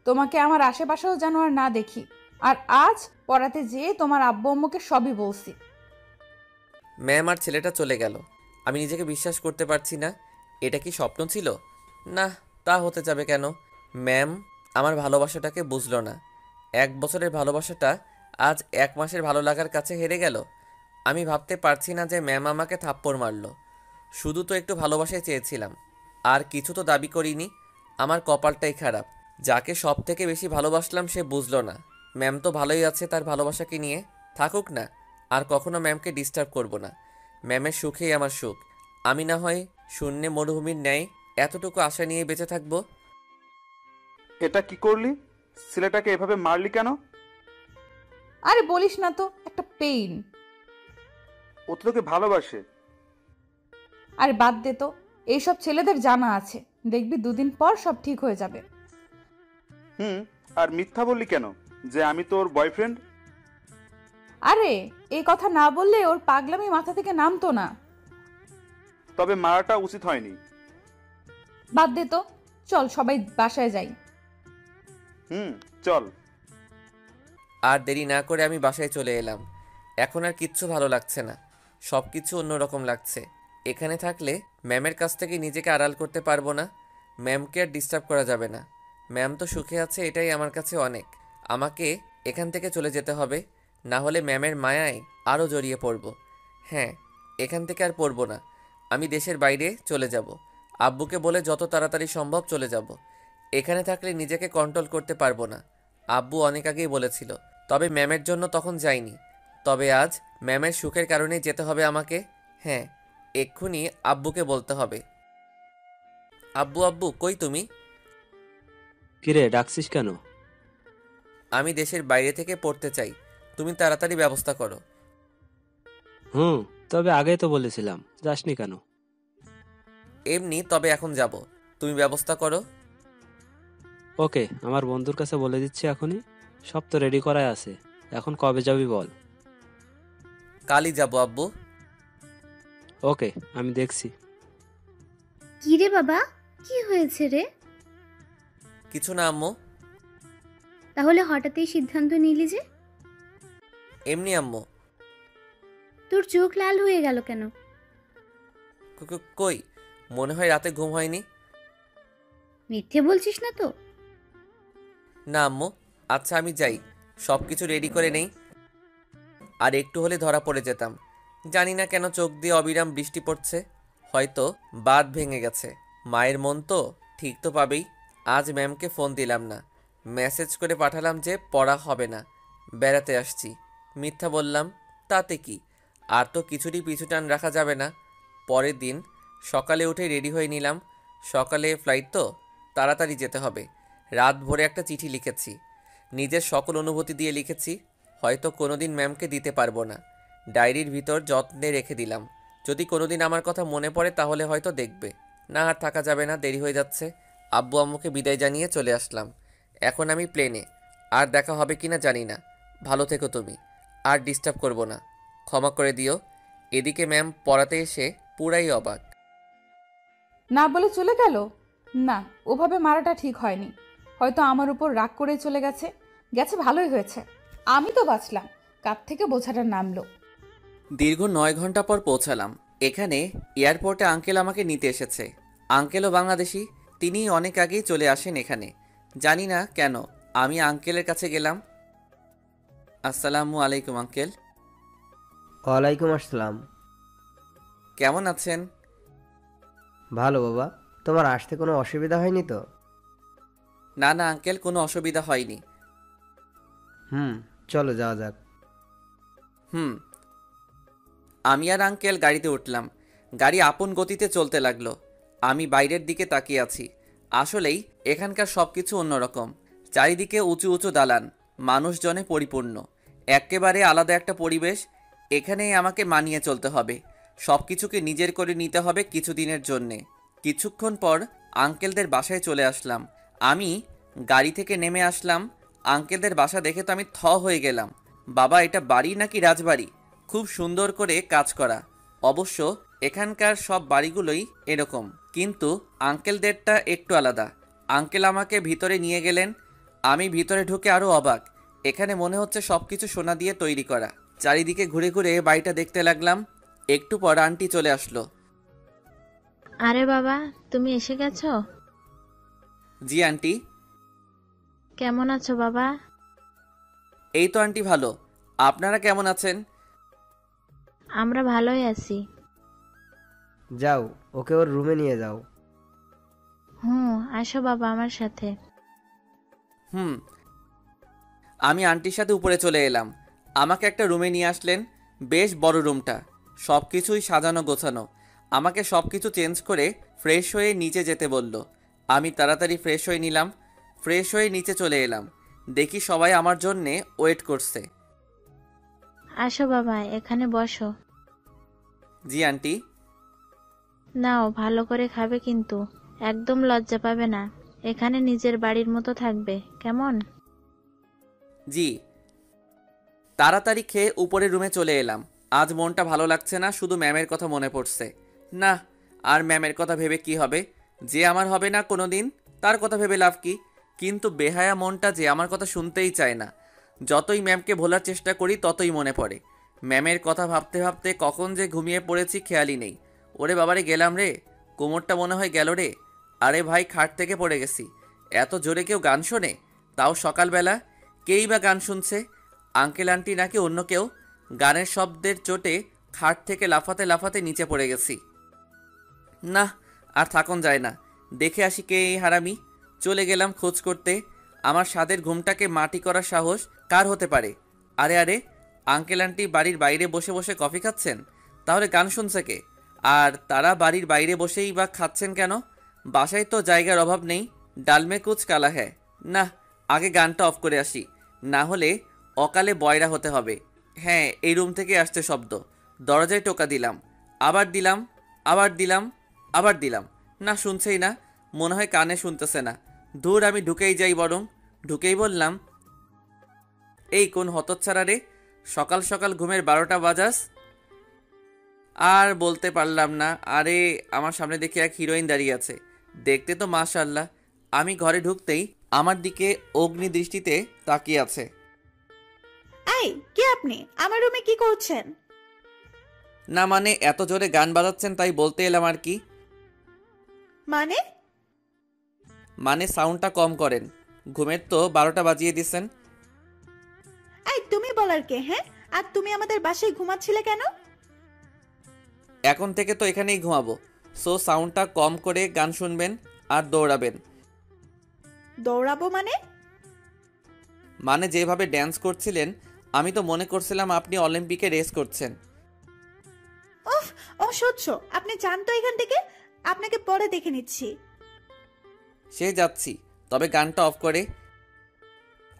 তোমাকে আমার আশেপাশেও যেন আর না দেখি। আর আজ পড়াতে যেয়ে তোমার আব্বু আম্মুকে সবই বলছি।
ম্যাম, আর ছেলেটা চলে গেল। আমি নিজেকে বিশ্বাস করতে পারছি না। এটা কি স্বপ্ন ছিল? না, তা হতে যাবে কেন? ম্যাম আমার ভালোবাসাটাকে বুঝলো না। 1 বছরের ভালোবাসাটা আজ 1 মাসের ভালো লাগার কাছে হেরে গেল। আমি ভাবতে পারছি না যে ম্যাম আমাকে থাপ্পড় মারলো। শুধু তো একটু ভালোবাসাই চেয়েছিলাম, আর কিছু তো দাবি করিনি। আমার কপালটাই খারাপ। যাকে সব থেকে বেশি ভালোবাসলাম সে বুঝলো না। ম্যাম তো ভালোই আছে তার ভালোবাসাকে নিয়ে, থাকুক না। আর কখনো ম্যামকে ডিস্টার্ব করব না। ম্যামের সুখেই আমার সুখ। আমি না হয় শূন্যে মরুভূমির ন্যায় এতটুকু আশা নিয়ে বেঁচে থাকবো।
এটা কি করলি? ছেলেটাকে এভাবে মারলি কেন?
আরে বলিস না তো, একটা পেইন।
ও তো তোকে ভালোবাসে।
আরে বাদ দে তো, এইসব ছেলেদের জানা আছে। দেখবি 2 দিন পর সব ঠিক হয়ে যাবে।
আর মিথ্যা বললি কেন যে আমি তোর বয়ফ্রেন্ড?
আরে এই কথা না বললে ওর পাগলামি মাথা থেকে নামতো না।
তবে মারাটা উচিত হয়নি।
বাদ দে তো, চল সবাই বাসায় যাই।
চল।
আর দেরি না করে আমি বাসায় চলে এলাম। এখন আর কিচ্ছু ভালো লাগছে না, সব কিছু অন্যরকম লাগছে। এখানে থাকলে ম্যামের কাছ থেকে নিজেকে আড়াল করতে পারবো না। ম্যামকে আর ডিস্টার্ব করা যাবে না। ম্যাম তো সুখে আছে, এটাই আমার কাছে অনেক। আমাকে এখান থেকে চলে যেতে হবে, না হলে ম্যামের মায়ায় আরও জড়িয়ে পড়ব। হ্যাঁ, এখান থেকে আর পড়ব না। আমি দেশের বাইরে চলে যাব। আব্বুকে বলে যত তাড়াতাড়ি সম্ভব চলে যাব। এখানে থাকলে নিজেকে কন্ট্রোল করতে পারবো না। আব্বু অনেক আগেই বলেছিল, তবে ম্যামের জন্য তখন যাইনি। তবে আজ ম্যামের সুখের কারণেই যেতে হবে আমাকে। হ্যাঁ, এক্ষুনি আব্বুকে বলতে হবে। আব্বু আব্বু কই তুমি?
কিরে ডাকছিস কেন?
আমি দেশের বাইরে থেকে পড়তে চাই, তুমি তাড়াতাড়ি ব্যবস্থা করো।
হুম, তবে আগেই তো বলেছিলাম, যাসনি কেন?
এমনি, তবে এখন যাব, তুমি ব্যবস্থা করো।
ওকে, আমার বন্ধুর কাছে বলে দিচ্ছি এখনই। সব তো রেডি করাই আছে। এখন কবে যাবি বল?
কালই যাব আব্বু।
ওকে, আমি দেখছি।
কি রে বাবা, কি হয়েছে রে?
কিছু না আম্মু,
তাহলে হঠাৎই সিদ্ধান্ত নিলি যে?
এমনি আম্মু।
তোর চোখ লাল হয়ে গেল কেন?
কই, মনে হয় রাতে ঘুম হয়নি।
মিথ্যে বলছিস না তো?
না আম্মু। আচ্ছা আমি যাই, সব কিছু রেডি করে নেই। আর একটু হলে ধরা পড়ে যেতাম। জানি না কেন চোখ দিয়ে অবিরাম বৃষ্টি পড়ছে, হয়তো বাঁধ ভেঙে গেছে। মায়ের মন তো ঠিক তো পাবেই। আজ ম্যামকে ফোন দিলাম না, মেসেজ করে পাঠালাম যে পড়া হবে না, বেড়াতে আসছি। মিথ্যা বললাম, তাতে কি? আর তো কিছুরই পিছুটান রাখা যাবে না। পরের দিন সকালে উঠে রেডি হয়ে নিলাম। সকালে ফ্লাইট তো, তাড়াতাড়ি যেতে হবে। রাত ভোরে একটা চিঠি লিখেছি, নিজের সকল অনুভূতি দিয়ে লিখেছি। হয়তো কোনোদিন ম্যামকে দিতে পারবো না, ডায়েরির ভিতর যত্নে রেখে দিলাম। যদি কোনোদিন আমার কথা মনে পড়ে তাহলে হয়তো দেখবে। না আর থাকা যাবে না, দেরি হয়ে যাচ্ছে। আব্বু আম্মুকে বিদায় জানিয়ে চলে আসলাম। এখন আমি প্লেনে, আর দেখা হবে কিনা জানি না। ভালো থেকো তুমি, আর ডিস্টার্ব করব না, ক্ষমা করে দিও। এদিকে ম্যাম পড়াতে এসে পুরাই অবাক।
না বলে চলে গেল? না, ওভাবে মারাটা ঠিক হয়নি। হয়তো আমার উপর রাগ করে চলে গেছে। গেছে ভালোই হয়েছে, আমি তো বাঁচলাম। কাপ থেকে বোঝাটা নামলো।
দীর্ঘ 9 ঘন্টা পর পৌঁছালাম। এখানে এয়ারপোর্টে আঙ্কেল আমাকে নিতে এসেছে। আঙ্কেলও বাংলাদেশি, তিনি অনেক আগেই চলে আসেন এখানে। জানি না কেন আমি আঙ্কেলের কাছে গেলাম। আসসালামু আলাইকুম আঙ্কেল।
ওয়ালাইকুম আসসালাম।
কেমন আছেন?
ভালো বাবা, তোমার আসতে কোনো অসুবিধা হয়নি তো?
না না আঙ্কেল, কোনো অসুবিধা হয়নি।
চলো যাওয়া যাক।
আমি আর আঙ্কেল গাড়িতে উঠলাম। গাড়ি আপন গতিতে চলতে লাগলো। আমি বাইরের দিকে তাকিয়ে আছি। আসলেই এখানকার সব কিছু অন্যরকম। চারিদিকে উঁচু উঁচু দালান, মানুষজনে পরিপূর্ণ। একেবারে আলাদা একটা পরিবেশ। এখানেই আমাকে মানিয়ে চলতে হবে। সব কিছুকে নিজের করে নিতে হবে কিছুদিনের জন্যে। কিছুক্ষণ পর আঙ্কেলদের বাসায় চলে আসলাম। আমি গাড়ি থেকে নেমে আসলাম। আঙ্কেলদের বাসা দেখে তো আমি থ হয়ে গেলাম। বাবা, এটা বাড়ি নাকি রাজবাড়ি? খুব সুন্দর করে কাজ করা। অবশ্য এখানকার সব বাড়িগুলোই এরকম, কিন্তু আঙ্কেলদেরটা একটু আলাদা। আঙ্কেল আমাকে ভিতরে নিয়ে গেলেন। আমি ভিতরে ঢুকে আরও অবাক। এখানে মনে হচ্ছে সব কিছু সোনা দিয়ে তৈরি করা। চারিদিকে ঘুরে ঘুরে বাড়িটা দেখতে লাগলাম। একটু পর আন্টি চলে আসলো।
আরে বাবা, তুমি এসে গেছো?
জি আন্টি।
কেমন আছো বাবা?
এই তো আন্টি ভালো, আপনারা কেমন আছেন?
আমরা ভালোই আছি।
যাও, ওকে ওর রুমে নিয়ে যাও।
আসো বাবা আমার সাথে।
আমি আন্টির সাথে উপরে চলে এলাম। আমাকে একটা রুমে নিয়ে আসলেন। বেশ বড় রুমটা, সব কিছুই সাজানো গোছানো। আমাকে সব কিছু চেঞ্জ করে ফ্রেশ হয়ে নিচে যেতে বলল। আমি তাড়াতাড়ি ফ্রেশ হয়ে নিলাম। ফ্রেশ হয়ে নিচে চলে এলাম। দেখি সবাই আমার জন্যে ওয়েট করছে।
আসো বাবা, এখানে বসো।
জি আন্টি।
নাও, ভালো করে খাবে কিন্তু একদম লজ্জা পাবে না। এখানে নিজের বাড়ির মতো থাকবে, কেমন?
জি। তাড়াতাড়ি খেয়ে উপরের রুমে চলে এলাম। আজ মনটা ভালো লাগছে না, শুধু ম্যামের কথা মনে পড়ছে। না, আর ম্যামের কথা ভেবে কি হবে? যে আমার হবে না কোনো দিন, তার কথা ভেবে লাভ কি? কিন্তু বেহায়া মনটা যে আমার কথা শুনতেই চায় না। যতই ম্যামকে ভোলার চেষ্টা করি ততই মনে পড়ে। ম্যামের কথা ভাবতে ভাবতে কখন যে ঘুমিয়ে পড়েছি খেয়ালই নেই। ওরে বাবারে, গেলাম রে, কোমরটা মনে হয় গেল রে। আরে ভাই, খাট থেকে পড়ে গেছি। এত জোরে কেউ গান শোনে? তাও সকালবেলা। কেই বা গান শুনছে? আঙ্কেল আন্টি নাকি অন্য কেউ? গানের শব্দের চোটে খাট থেকে লাফাতে লাফাতে নিচে পড়ে গেছি। না, আর থাকুন যায় না, দেখে আসি কে এই হারামি। চলে গেলাম খোঁজ করতে। আমার স্বাদের ঘুমটাকে মাটি করার সাহস কার হতে পারে? আরে আরে, আঙ্কেল আন্টি বাড়ির বাইরে বসে বসে কফি খাচ্ছেন, তাহলে গান শুনছে কে? আর তারা বাড়ির বাইরে বসেই বা খাচ্ছেন কেন? বাসায় তো জায়গার অভাব নেই। ডালমে কুচ কালা হ্যায়। না, আগে গানটা অফ করে আসি, না হলে অকালে বয়রা হতে হবে। হ্যাঁ, এই রুম থেকে আসছে শব্দ। দরজায় টোকা দিলাম, আবার দিলাম, আবার দিলাম, আবার দিলাম, না শুনছেই না। মনে হয় কানে শুনতেছে না। দূর, আমি ঢুকেই যাই বরং। ঢুকেই বললাম, এই কোন হতচ্ছাড়া রে, সকাল সকাল ঘুমের 12টা বাজাস? আর বলতে পারলাম না। আরে, আমার সামনে দেখে এক হিরোইন দাঁড়িয়ে আছে, দেখতে তো মাশাআল্লাহ। আমি ঘরে ঢুকতেই আমার দিকে অগ্নি দৃষ্টিতে তাকিয়ে আছে।
এই, কে আপনি? আমার রুমে কি করছেন?
না মানে, এত জোরে গান বাজাচ্ছেন তাই বলতে এলাম আর কি।
মানে?
মানে সাউন্ডটা কম করেন, ঘুমের তো 12টা বাজিয়ে দিছেন।
এই, তুমি বলার কে? হ্যাঁ, আর তুমি আমাদের বাসায় ঘুমাচ্ছিলে কেন?
এখন থেকে তো এখানেই ঘুমাবো, সো সাউন্ডটা কম করে গান শুনবেন আর দৌড়াবেন।
দৌড়াবো মানে?
মানে যেভাবে ড্যান্স করছিলেন, আমি তো মনে করছিলাম আপনি অলিম্পিকে রেস করছেন।
উফ, অসহ্য। আপনি যান তো এখান থেকে, আপনাকে পরে দেখে নিচ্ছি।
সে যাচ্ছি, তবে গানটা অফ করে।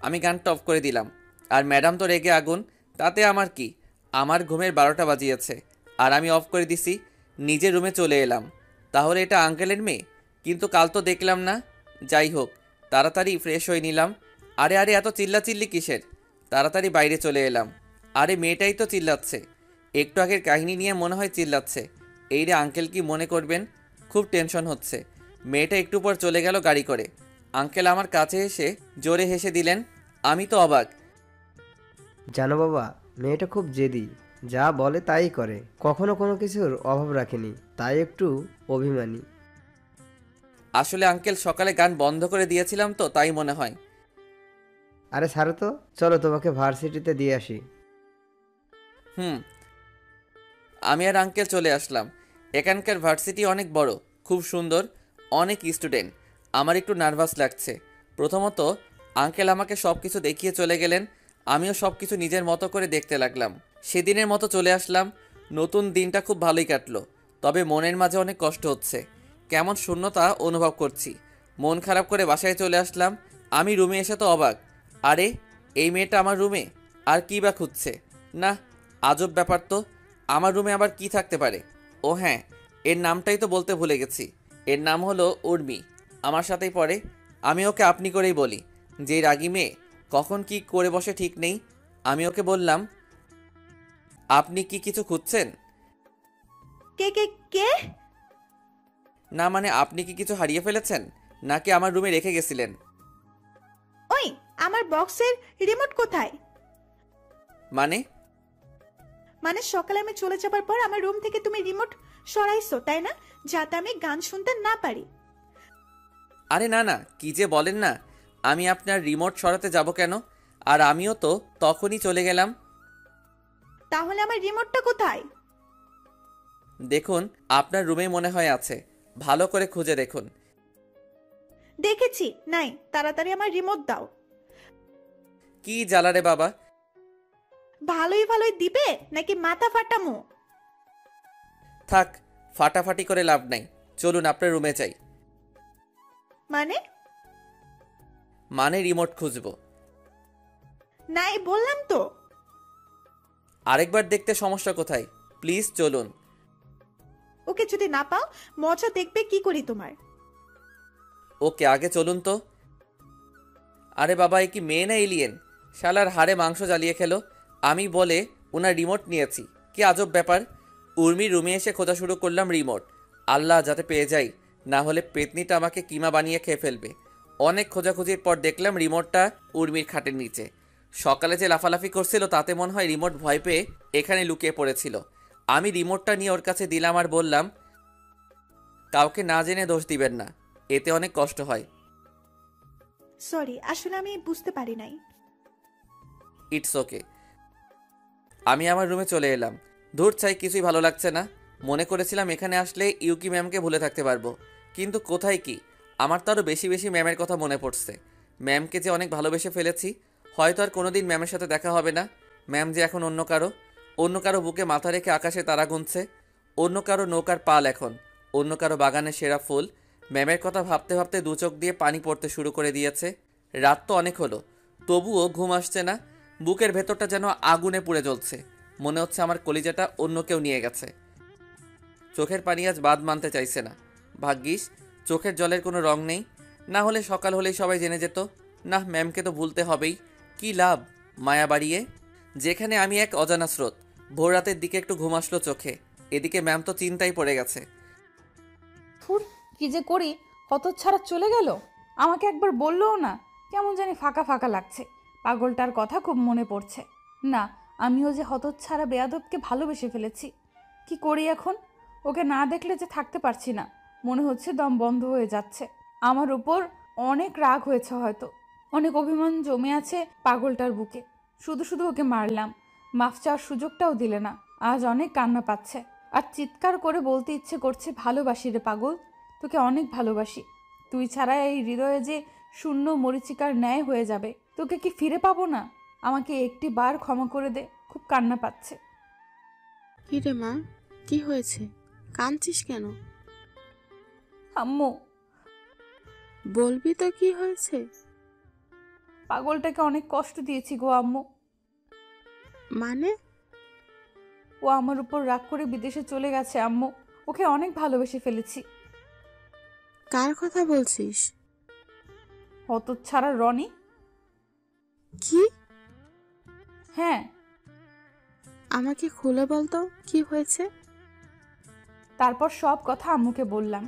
আমি গানটা অফ করে দিলাম। আর ম্যাডাম তো রেগে আগুন, তাতে আমার কি? আমার ঘুমের 12টা বাজিয়েছে আর আমি অফ করে দিছি। নিজের রুমে চলে এলাম। তাহলে এটা আঙ্কেলের মেয়ে, কিন্তু কাল তো দেখলাম না। যাই হোক, তাড়াতাড়ি ফ্রেশ হয়ে নিলাম। আরে আরে, এত চিল্লাচিল্লি কিসের? তাড়াতাড়ি বাইরে চলে এলাম। আরে মেয়েটাই তো চিল্লাচ্ছে, একটু আগের কাহিনী নিয়ে মনে হয় চিল্লাচ্ছে। এই রে, আঙ্কেল কি মনে করবেন? খুব টেনশন হচ্ছে। মেয়েটা একটু পর চলে গেল গাড়ি করে। আঙ্কেল আমার কাছে এসে জোরে হেসে দিলেন। আমি তো অবাক।
জানো বাবা, মেয়েটা খুব জেদি, যা বলে তাই করে, কখনো কোনো কিছুর অভাব রাখেনি, তাই একটু অভিমানী।
আসলে আঙ্কেল সকালে গান বন্ধ করে দিয়েছিলাম তো, তাই মনে হয়।
আরে ছাড়ো তো, চলো তোমাকে ভার্সিটিতে দিয়ে আসি।
হুম। আমি আর আঙ্কেল চলে আসলাম। এখানকার ভার্সিটি অনেক বড়, খুব সুন্দর, অনেক স্টুডেন্ট। আমার একটু নার্ভাস লাগছে। প্রথমত আঙ্কেল আমাকে সব কিছু দেখিয়ে চলে গেলেন, আমিও সব কিছু নিজের মতো করে দেখতে লাগলাম। সেদিনের মতো চলে আসলাম। নতুন দিনটা খুব ভালোই কাটলো, তবে মনের মাঝে অনেক কষ্ট হচ্ছে। কেমন শূন্যতা অনুভব করছি। মন খারাপ করে বাসায় চলে আসলাম। আমি রুমে এসে তো অবাক। আরে, এই মেয়েটা আমার রুমে, আর কি বা খুঁজছে? না, আজব ব্যাপার তো। আমার রুমে আবার কি থাকতে পারে? ও হ্যাঁ, এর নামটাই তো বলতে ভুলে গেছি। এর নাম হলো উর্মি, আমার সাথেই পড়ে। আমি ওকে আপনি করেই বলি। যে রাগী মেয়ে, কখন কি করে বসে ঠিক নেই। আমি ওকে বললাম, আপনি কি কিছু খুঁজছেন?
কে কে কে?
না মানে, আপনি কি কিছু হারিয়ে ফেলেছেন, নাকি আমার রুমে রেখে গেছিলেন?
ওই, আমার বক্সের রিমোট কোথায়?
মানে?
মানে সকালে আমি চলে যাবার পর আমার রুম থেকে তুমি রিমোট সরাইছো, তাই না? যাতে আমি গান শুনতে না পারি।
আরে না না, কি যে বলেন না। আমি আপনার রিমোট সরাতে যাব কেন? আর আমিও তো তখনই চলে গেলাম।
তাহলে আমার রিমোটটা কোথায়?
দেখুন, আপনার রুমে মনে হয় আছে, ভালো করে খুঁজে দেখুন।
দেখেছি, নাই। তাড়াতাড়ি আমার রিমোট দাও।
কি জ্বালারে বাবা।
ভালোই ভালোই দিবে নাকি মাথা ফাটামো?
থাক, ফাটাফাটি করে লাভ নাই। চলুন আপনার রুমে যাই।
মানে?
মানে রিমোট খুঁজবো।
নাই বললাম তো।
আরেকবার দেখতে সমস্যা কোথায়? প্লিজ চলুন।
ওকে, যদি না পাও মজা দেখবে কি করি তোমার।
ওকে, আগে চলুন তো। আরে বাবা, এ কি মেয়ে না এলিয়েন? শালার হাড়ে মাংস জ্বালিয়ে খেলো। আমি বলে ওনার রিমোট নিয়েছি, কি আজব ব্যাপার। উর্মির রুমে এসে খোঁজা শুরু করলাম রিমোট। আল্লাহ, যাতে পেয়ে যাই, না হলে পেতনিটা আমাকে কিমা বানিয়ে খেয়ে ফেলবে। অনেক খোঁজাখুঁজির পর দেখলাম রিমোটটা উর্মির খাটের নিচে। সকালে যে লাফালাফি করছিল তাতে মনে হয় রিমোট ভয় পেয়ে এখানে লুকিয়ে পড়েছিল। আমি রিমোটটা নিয়ে ওর কাছে দিলাম আর বললাম, কাউকে না জেনে দোষ দিবেন না, এতে অনেক কষ্ট হয়।
সরি, আসলে আমি বুঝতে পারি নাই।
It's okay. আমি আমার রুমে চলে এলাম। ধূর চাই, কিছুই ভালো লাগছে না। মনে করেছিলাম এখানে আসলে ইউকি ম্যামকে ভুলে থাকতে পারবো, কিন্তু কোথায় কি। আমার তো আরও বেশি বেশি ম্যামের কথা মনে পড়ছে। ম্যামকে যে অনেক ভালোবেসে ফেলেছি, হয়তো আর কোনোদিন ম্যামের সাথে দেখা হবে না। ম্যাম যে এখন অন্য কারো বুকে মাথা রেখে আকাশে তারা গুনছে, অন্য কারো নৌকার পাল এখন, অন্য কারো বাগানের সেরা ফুল। ম্যামের কথা ভাবতে ভাবতে দু চোখ দিয়ে পানি পড়তে শুরু করে দিয়েছে। রাত তো অনেক হলো, তবুও ঘুম আসছে না। বুকের ভেতরটা যেন আগুনে পুড়ে জ্বলছে। মনে হচ্ছে আমার কলিজাটা অন্য কেউ নিয়ে গেছে। চোখের পানি আজ বাদ মানতে চাইছে না। ভাগ্যিস চোখের জলের কোনো রং নেই, না হলে সকাল হলেই সবাই জেনে যেত। না, ম্যামকে তো ভুলতে হবেই। কি লাভ মায়া বাড়িয়ে? যেখানে আমি এক অজানা স্রোত। ভোর রাতের দিকে একটু ঘুম আসলো চোখে, এদিকে ম্যাম তো চিন্তায় পড়ে গেছে।
ফুর, কি যে করি, হতচ্ছাড়া চলে গেল। আমাকে একবার বললও না। কেমন জানি ফাঁকা ফাঁকা লাগছে। পাগলটার কথা খুব মনে পড়ছে। না, আমিও যে হতচ্ছাড়া বেয়াদবকে ভালোবেসে ফেলেছি। কি করি এখন? ওকে না দেখলে যে থাকতে পারছি না। মনে হচ্ছে দম বন্ধ হয়ে যাচ্ছে। আমার উপর অনেক রাগ হয়েছে হয়তো, অনেক অভিমান জমে আছে পাগলটার বুকে। শুধু শুধু ওকে মারলাম, মাফ চাওয়ার সুযোগটাও দিলে না। আজ অনেক কান্না পাচ্ছে, আর চিৎকার করে বলতে ইচ্ছে করছে, ভালোবাসি রে পাগল, তোকে অনেক ভালোবাসি। তুই ছাড়া এই হৃদয়ে যে শূন্য মরিচিকার ন্যায় হয়ে যাবে। তোকে কি ফিরে পাবো না? আমাকে একটি বার ক্ষমা করে দে, খুব কান্না পাচ্ছে।
কি রে মা, কি হয়েছে? কাঁদছিস কেন?
আম্মু,
বলবি তো কি হয়েছে?
পাগলটাকে অনেক কষ্ট দিয়েছি গো আম্মু।
মানে?
ও আমার উপর রাগ করে বিদেশে চলে গেছে আম্মু। ওকে অনেক ভালোবেসে ফেলেছি।
কার কথা বলছিস?
হতচ্ছাড়া রনি।
কি?
হ্যাঁ।
আমাকে খুলে বলতো কি হয়েছে।
তারপর সব কথা আম্মুকে বললাম।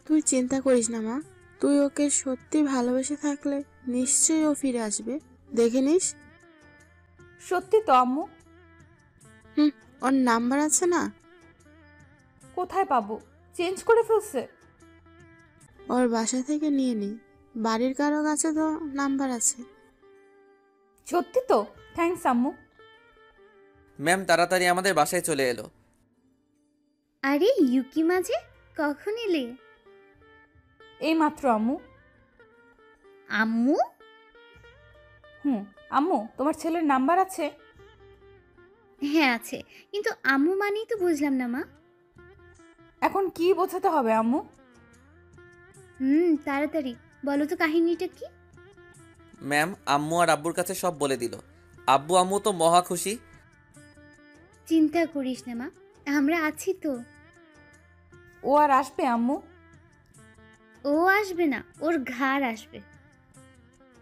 তুই চিন্তা করিস না মা, তুই ওকে সত্যি ভালোবেসে থাকলে নিশ্চয়ই ও ফিরে আসবে, দেখে নিস।
সত্যি তো আম্মু।
ওর নাম্বার আছে না?
কোথায় পাবো? চেঞ্জ করে ফেলছে।
ওর বাসা থেকে নিয়ে নি, বাড়ির কারো কাছে তো নাম্বার আছে।
সত্যি তো? থ্যাঙ্কস আম্মু।
ম্যাম তাড়াতাড়ি আমাদের বাসায় চলে এলো।
আরে ইউকি মাঝে কখন এলে?
এই মাত্র আম্মু।
আম্মু?
আম্মু, তোমার ছেলের নাম্বার আছে?
হ্যাঁ আছে, কিন্তু আম্মু মানেই তো বুঝলাম না মা।
এখন কি বোঝাতে হবে আম্মু?
তাড়াতাড়ি বলো তো কাহিনীটা কি।
ম্যাম আম্মু আর আব্বুর কাছে সব বলে দিল। আব্বু আম্মু তো মহা খুশি।
চিন্তা করিস না মা, আমরা আছি তো।
ও আর আসবে আম্মু?
ও আসবে না, ওর ঘাড় আসবে।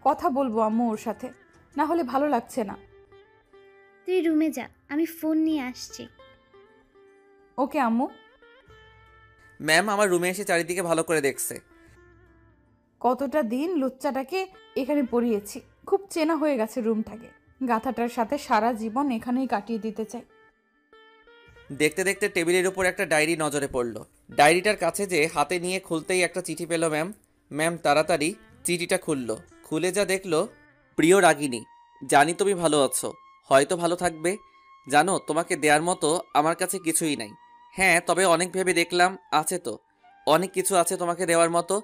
কথা বলবো আম্মু ওর সাথে, না হলে ভালো লাগছে না।
তুই রুমে যা, আমি ফোন নিয়ে আসছি।
ওকে আম্মু।
ম্যাম আমার রুমে এসে চারিদিকে ভালো করে দেখছে।
কতটা দিন লুচ্চাটাকে এখানে পড়িয়েছি, খুব চেনা হয়ে গেছে রুমটাকে। গাথাটার সাথে সারা জীবন এখানেই কাটিয়ে দিতে চাই।
দেখতে দেখতে টেবিলের উপর একটা ডায়েরি নজরে পড়ল। ডায়েরিটার কাছে যে হাতে নিয়ে খুলতেই একটা চিঠি পেল ম্যাম। ম্যাম তাড়াতাড়ি চিঠিটা খুললো। খুলে যা দেখলো, প্রিয় রাগিনী, জানি তুমি ভালো আছো, হয়তো ভালো থাকবে। জানো তোমাকে দেওয়ার মতো আমার কাছে কিছুই নাই। হ্যাঁ, তবে অনেক ভেবে দেখলাম আছে তো, অনেক কিছু আছে তোমাকে দেওয়ার মতো।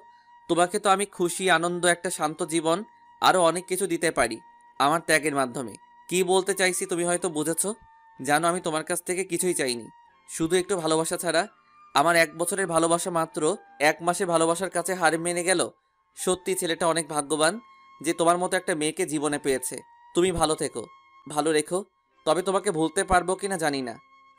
তোমাকে তো আমি খুশি, আনন্দ, একটা শান্ত জীবন, আরও অনেক কিছু দিতে পারি আমার ত্যাগের মাধ্যমে। কি বলতে চাইছি তুমি হয়তো বুঝেছো। জানো আমি তোমার কাছ থেকে কিছুই চাইনি, শুধু একটু ভালোবাসা ছাড়া। আমার 1 বছরের ভালোবাসা মাত্র 1 মাসের ভালোবাসার কাছে হার মেনে গেল। সত্যি ছেলেটা অনেক ভাগ্যবান যে তোমার মতো একটা মেয়েকে জীবনে পেয়েছে। তুমি ভালো থেকো, ভালো রেখো। তবে তোমাকে ভুলতে পারবো কিনা জানি না,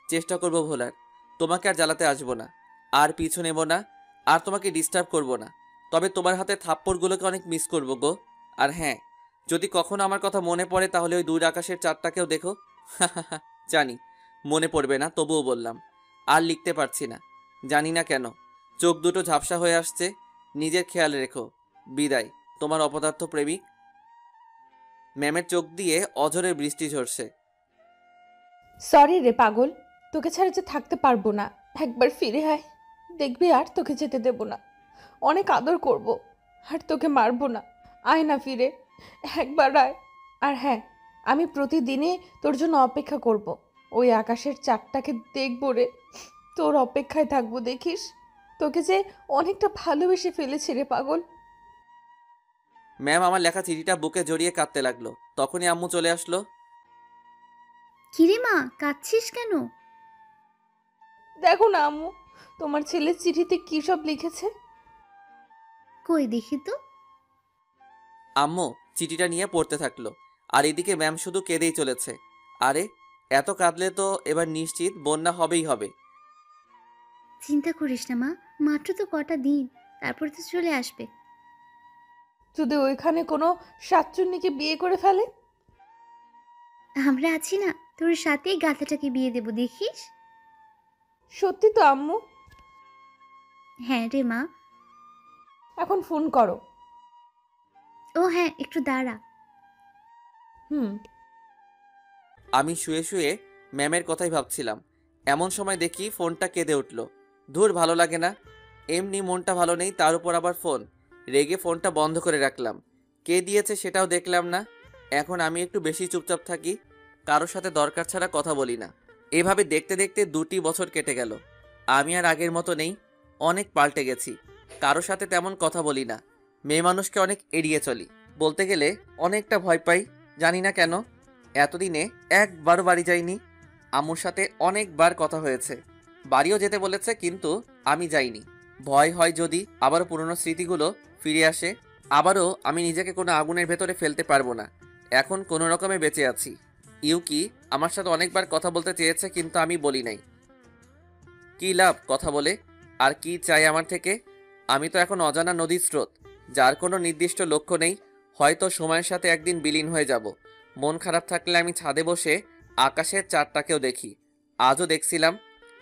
চেষ্টা করবো ভোলার। তোমাকে আর জ্বালাতে আসবো না, আর পিছু নেব না, আর তোমাকে ডিস্টার্ব করবো না। তবে তোমার হাতে থাপ্পড়গুলোকে অনেক মিস করবো গো। আর হ্যাঁ, যদি কখনো আমার কথা মনে পড়ে তাহলে ওই দূর আকাশের চাঁদটাকেও দেখো। জানি মনে পড়বে না, তবুও বললাম। আর লিখতে পারছি না, জানি না কেন, চোখ দুটো ঝাপসা হয়ে আসছে। নিজের খেয়াল রেখো। বিদায়, তোমার অপদার্থ প্রেমিক। ম্যামের চোখ দিয়ে অঝরে বৃষ্টি ঝরছে।
সরি রে পাগল, তোকে ছাড়া যে থাকতে পারবো না। একবার ফিরে আয়, দেখবি আর তোকে যেতে দেব না। অনেক আদর করব, আর তোকে মারবো না। আয় না ফিরে, একবার আয়। আর হ্যাঁ, আমি প্রতিদিনই তোর জন্য অপেক্ষা করব। ওই আকাশের চাঁদটাকে দেখবো রে, তোর অপেক্ষায় থাকবো। দেখিস, তোকে যে অনেকটা ভালোবেসে ফেলেছি রে পাগল।
ম্যাম আমার লেখা চিঠিটা বুকে জড়িয়ে কাঁদতে লাগলো। তখনই আম্মু চলে আসলো।
কিরে মা, কাঁদছিস কেন?
দেখো না আম্মু, তোমার ছেলের চিঠিতে কি সব লিখেছে।
কই দেখি তো।
আম্মু চিঠিটা নিয়ে পড়তে থাকলো, আর এদিকে ম্যাম শুধু কেঁদেই চলেছে। আরে এত কাঁদলে তো এবার নিশ্চিত বন্যা হবেই হবে।
চিন্তা করিস না মা, মাত্র তো কটা দিন, তারপর তো চলে আসবে।
যদি ওইখানে কোনো সাতচুন্নিকে বিয়ে করে ফেলে?
আমরা আছি না, তোর সাথেই গাধাটাকে বিয়ে দেব, দেখিস।
সত্যি তো আম্মু?
হ্যাঁ রে মা।
এখন ফোন করো।
ও হ্যাঁ, একটু দাঁড়া।
হুম।
আমি শুয়ে শুয়ে ম্যামের কথাই ভাবছিলাম, এমন সময় দেখি ফোনটা কেঁদে উঠল। ধুর, ভালো লাগে না, এমনি মনটা ভালো নেই, তার উপর আবার ফোন। রেগে ফোনটা বন্ধ করে রাখলাম। কে দিয়েছে সেটাও দেখলাম না। এখন আমি একটু বেশি চুপচাপ থাকি, কারোর সাথে দরকার ছাড়া কথা বলি না। এভাবে দেখতে দেখতে 2টি বছর কেটে গেল। আমি আর আগের মতো নেই, অনেক পাল্টে গেছি। কারোর সাথে তেমন কথা বলি না, মেয়ে মানুষকে অনেক এড়িয়ে চলি। বলতে গেলে অনেকটা ভয় পাই, জানি না কেন। এতদিনে একবারও বাড়ি যাইনি। আম্মুর সাথে অনেকবার কথা হয়েছে, বাড়িও যেতে বলেছে, কিন্তু আমি যাইনি। ভয় হয় যদি আবারও পুরনো স্মৃতিগুলো ফিরে আসে, আবারও আমি নিজেকে কোনো আগুনের ভেতরে ফেলতে পারবো না। এখন কোনো রকমে বেঁচে আছি। ইউকি আমার সাথে অনেকবার কথা বলতে চেয়েছে, কিন্তু আমি বলি নাই। কী লাভ কথা বলে? আর কি চাই আমার থেকে? আমি তো এখন অজানা নদীর স্রোত, যার কোনো নির্দিষ্ট লক্ষ্য নেই। হয়তো সময়ের সাথে একদিন বিলীন হয়ে যাব। মন খারাপ থাকলে আমি ছাদে বসে আকাশের চাঁদটাকেও দেখি। আজও দেখছিলাম,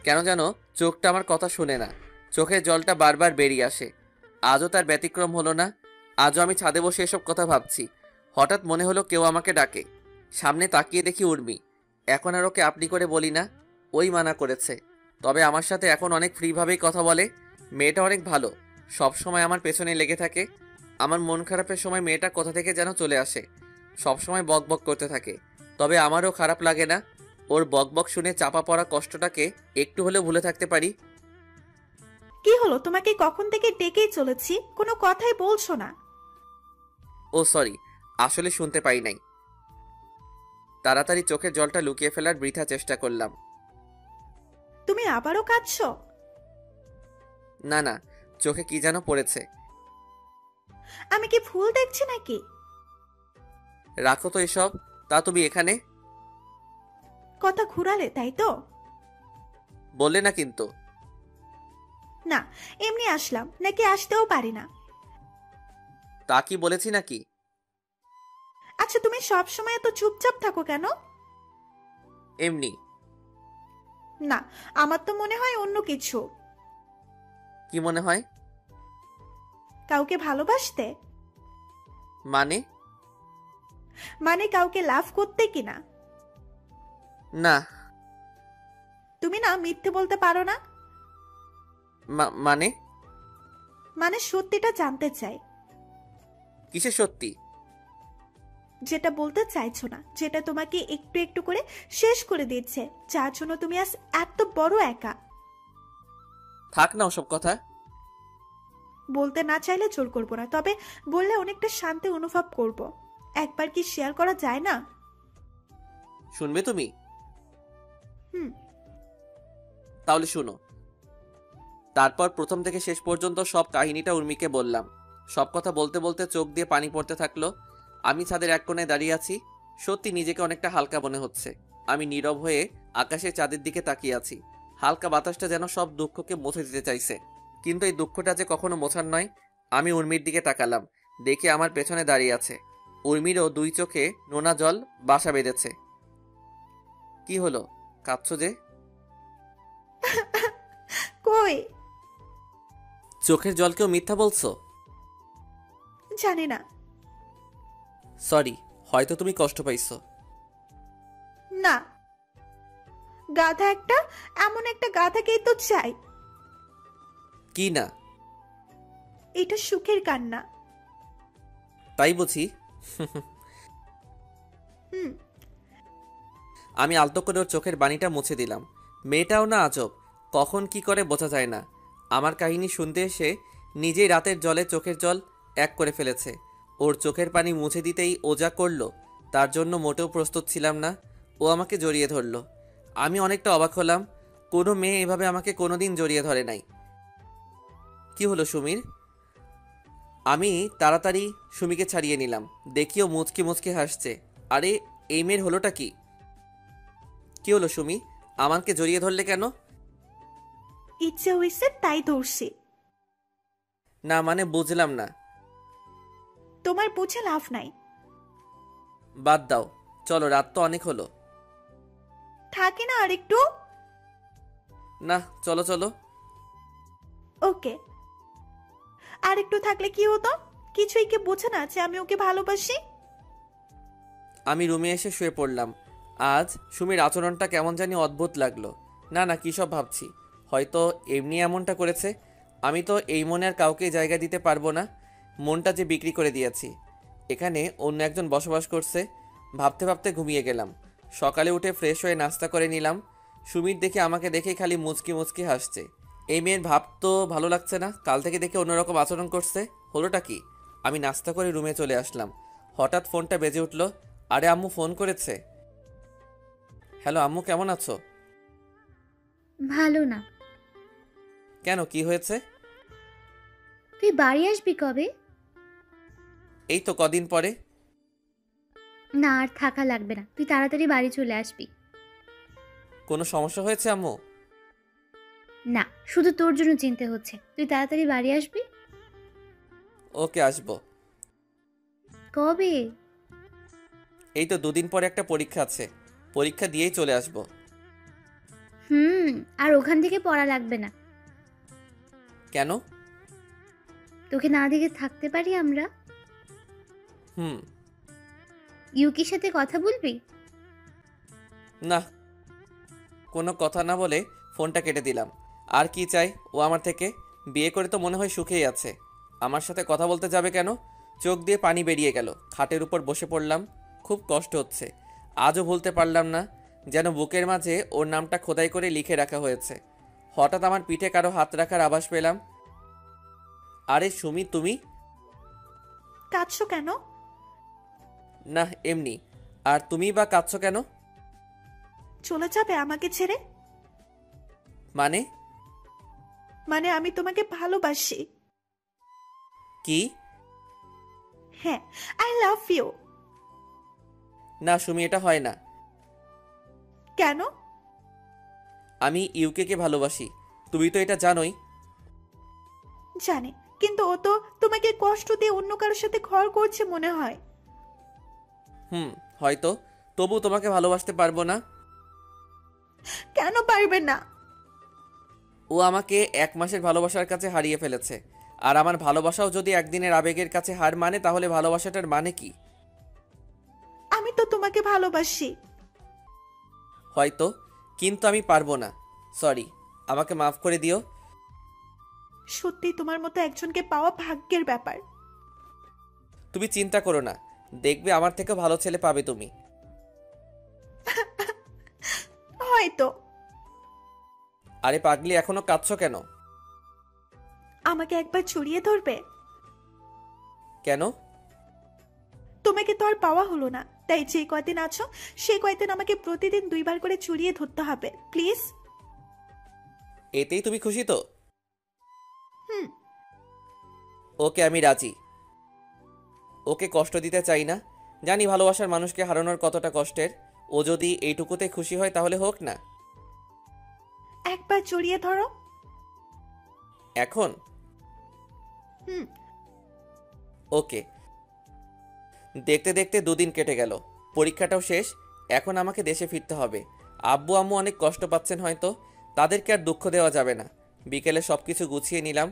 কেন যেন চোখটা আমার কথা শুনে না, চোখের জলটা বারবার বেরিয়ে আসে। আজও তার ব্যতিক্রম হলো না। আজও আমি ছাদে বসে এসব কথা ভাবছি। হঠাৎ মনে হলো কেউ আমাকে ডাকে। সামনে তাকিয়ে দেখি উর্মি। এখন আর ওকে আপনি করে বলি না, ওই মানা করেছে। তবে আমার সাথে এখন অনেক ফ্রিভাবেই কথা বলে। মেয়েটা অনেক ভালো, সব সময় আমার পেছনে লেগে থাকে। আমার মন খারাপের সময় মেয়েটা কোথা থেকে যেন চলে আসে, সব সময় বক বক করতে থাকে। তবে আমারও খারাপ লাগে না, ওর বক বক শুনে চাপা পড়া কষ্টটাকে একটু হলেও ভুলে থাকতে পারি।
কি হলো, তোমাকে কখন থেকে ডেকেই চলেছি, কোনো কথাই বলছো না।
ও সরি, আসলে শুনতে পাই নাই। তাড়াতাড়ি চোখের জলটা লুকিয়ে ফেলার বৃথা চেষ্টা করলাম।
তুমি আবারও কাঁদছো?
না না, চোখে কি যেন পড়েছে।
আমি কি ভুল দেখছি নাকি?
রাখো তো এসব। তা তুমি এখানে
কথা ঘুরালে তাই তো?
বললে না কিন্তু।
না, এমনি আসলাম, নাকি আসতেও পারি না?
তা কি বলেছি নাকি?
আচ্ছা, তুমি সব সময় এত চুপচাপ থাকো কেন?
এমনি।
না, আমার তো মনে হয় অন্য কিছু।
কি মনে হয়?
কাউকে ভালোবাসতে?
মানে?
মানে কাউকে লাভ করতে কিনা?
না।
তুমি না মিথ্যে বলতে পারো না।
মানে?
মানে সত্যিটা জানতে চাই।
কিসে সত্যি?
যেটা বলতে চাইছো না, যেটা তোমাকে একটু একটু করে শেষ করে দিচ্ছে, যার জন্য তুমি আজ এত বড় একা।
থাক না ওসব কথা।
বলতে না চাইলে জোর করবো না, তবে বললে অনেকটা শান্তি অনুভব করব। একবার কি শেয়ার করা যায় না?
শুনবে তুমি?
হুম।
তাহলে শুনো। তারপর প্রথম থেকে শেষ পর্যন্ত সব কাহিনীটা উর্মিকে বললাম। সব কথা বলতে বলতে চোখ দিয়ে পানি পড়তে থাকলো। আমি ছাদের এক কোণে দাঁড়িয়ে আছি, সত্যি নিজেকে অনেকটা হালকা মনে হচ্ছে। আমি নীরব হয়ে আকাশে চাঁদের দিকে তাকিয়ে আছি। হালকা বাতাসটা যেন সব দুঃখকে মুছে দিতে চাইছে, কিন্তু এই দুঃখটা যে কখনো মোছার নয়। আমি উর্মির দিকে তাকালাম, দেখে আমার পেছনে দাঁড়িয়ে আছে। উর্মিরও 2 চোখে নোনা জল বাসা বেঁধেছে। কি হলো, কাঁদছো যে?
কই?
চোখের জলকেও মিথ্যা বলছো?
জানি না।
সরি, হয়তো তুমি কষ্ট পাইছো।
না, গাধা একটা, এমন একটা গাধাকেই তো চাই।
কি না?
এটা সুখের কান্না।
তাই বুঝি।
হুম।
আমি আলতো করে ওর চোখের বাণীটা মুছে দিলাম। মেয়েটাও না আজব, কখন কি করে বোঝা যায় না। আমার কাহিনী শুনতে এসে নিজেই রাতের জলে চোখের জল এক করে ফেলেছে। ওর চোখের পানি মুছে দিতেই ও যা করলো, তার জন্য মোটেও প্রস্তুত ছিলাম না। ও আমাকে জড়িয়ে ধরলো। আমি অনেকটা অবাক হলাম, কোনো মেয়ে এভাবে আমাকে কোনোদিন জড়িয়ে ধরে নাই। কি হলো সুমির? আমি তাড়াতাড়ি সুমিকে ছাড়িয়ে নিলাম, দেখিও মুচকি মুচকি হাসছে। আরে এই মেয়ের হলোটা কি? কি হলো সুমি, আমাকে জড়িয়ে ধরলে কেন?
ইচ্ছে হয়েছে তাই ধরছি।
না মানে বুঝলাম না।
তোমার বুঝে লাভ নাই।
বাদ দাও, চলো, রাত তো অনেক হলো।
থাকে না আর একটু?
না, চলো চলো।
ওকে, আর একটু থাকলে কি হতো? কিছুই কি বোঝে না যে আমি ওকে ভালোবাসি?
আমি রুমে এসে শুয়ে পড়লাম। আজ সুমির আচরণটা কেমন জানি অদ্ভুত লাগলো। না না, কী সব ভাবছি, হয়তো এমনি এমনটা করেছে। আমি তো এই মনে আর কাউকে জায়গা দিতে পারবো না। মনটা যে বিক্রি করে দিয়েছি। এখানে অন্য একজন বসবাস করছে। ভাবতে ভাবতে ঘুমিয়ে গেলাম। সকালে উঠে ফ্রেশ হয়ে নাস্তা করে নিলাম। সুমির দেখে আমাকে দেখেই খালি মুচকি মুচকি হাসছে। এই মেয়ের ভাব তো ভালো লাগছে না, কাল থেকে দেখে অন্যরকম আচরণ করছে। হলোটা কি? আমি নাস্তা করে রুমে চলে আসলাম। হঠাৎ ফোনটা বেজে উঠলো। আরে আম্মু ফোন করেছে। হ্যালো আম্মু, কেমন আছো?
ভালো না।
কেন, কি হয়েছে?
তুই বাড়ি আসবি কবে?
এই তো কদিন পরে।
না, আর থাকা লাগবে না, তুই তাড়াতাড়ি বাড়ি চলে আসবি।
কোনো সমস্যা হয়েছে আম্মু?
না, শুধু তোর জন্য চিন্তা হচ্ছে, তুই তাড়াতাড়ি বাড়ি আসবি।
ওকে, আসবো।
কবে?
এই তো দুদিন পরে একটা পরীক্ষা আছে, পরীক্ষা দিয়েই চলে আসবো।
আর ওখান থেকে পড়া লাগবে না।
কেন?
তোকে না দেখে থাকতে পারি আমরা?
হুম।
ইউকির সাথে কথা বলবি?
না, কোনো কথা না বলে ফোনটা কেটে দিলাম। আর কি চাই ও আমার থেকে? বিয়ে করে তো মনে হয় সুখেই আছে। আমার সাথে কথা বলতে যাবে কেন? চোখ দিয়ে পানি বেরিয়ে গেল। খাটের উপর বসে পড়লাম। খুব কষ্ট হচ্ছে। আজও ভুলতে পারলাম না, যেন বুকের মাঝে ওর নামটা খোদাই করে লিখে রাখা হয়েছে। হঠাৎ আমার পিঠে কারো হাত রাখার আভাস পেলাম। আরে সুমি, তুমি?
কাঁদছো কেন?
না এমনি। আর তুমি বা কাঁদছো কেন?
চলে যাবে আমাকে ছেড়ে?
মানে?
মানে আমি তোমাকে ভালোবাসি।
কি?
হ্যাঁ, আই লাভ ইউ।
না সুমি, এটা হয় না।
কেন?
আমি ইউকে ভালোবাসি, তুমি তো এটা জানোই।
জানি, কিন্তু ও তো তোমাকে কষ্ট দিয়ে অন্য কারোর সাথে ঘর করছে মনে হয়।
হয়তো, তবু তোমাকে ভালোবাসতে পারবো না।
কেন পারবে না?
ও আমাকে 1 মাসের ভালোবাসার কাছে হারিয়ে ফেলেছে। আর আমার ভালোবাসাও যদি একদিনের আবেগের কাছে হার মানে, তাহলে ভালোবাসাটার মানে কি?
আমি তো তোমাকে ভালোবাসি।
হয়তো, কিন্তু আমি পারবো না। সরি, আমাকে মাফ করে দিও।
সত্যি তোমার মতো একজনকে পাওয়া ভাগ্যের ব্যাপার।
তুমি চিন্তা করো না, দেখবে আমার থেকে ভালো ছেলে পাবে তুমি।
হয়তো।
আরে পাগলি, এখনো কাঁদছো কেন?
আমাকে একবার জড়িয়ে ধরবে?
কেন?
তোমাকে তো আর পাওয়া হলো না, তাই যে কয়দিন আছো সেই কয়দিন আমাকে প্রতিদিন 2 বার করে জড়িয়ে ধরতে হবে, প্লিজ।
এতেই তুমি খুশি তো?
হুম।
ওকে, আমি রাজি। ওকে কষ্ট দিতে চাই না। জানি ভালোবাসার মানুষকে হারানোর কতটা কষ্টের। ও যদি এইটুকুতে খুশি হয় তাহলে হোক না।
একবার জড়িয়ে ধরো।
এখন?
হুম।
ওকে। দেখতে দেখতে 2 দিন কেটে গেল। পরীক্ষাটাও শেষ। এখন আমাকে দেশে ফিরতে হবে। আব্বু আম্মু অনেক কষ্ট পাচ্ছেন হয়তো, তাদেরকে আর দুঃখ দেওয়া যাবে না। বিকেলে সব কিছু গুছিয়ে নিলাম।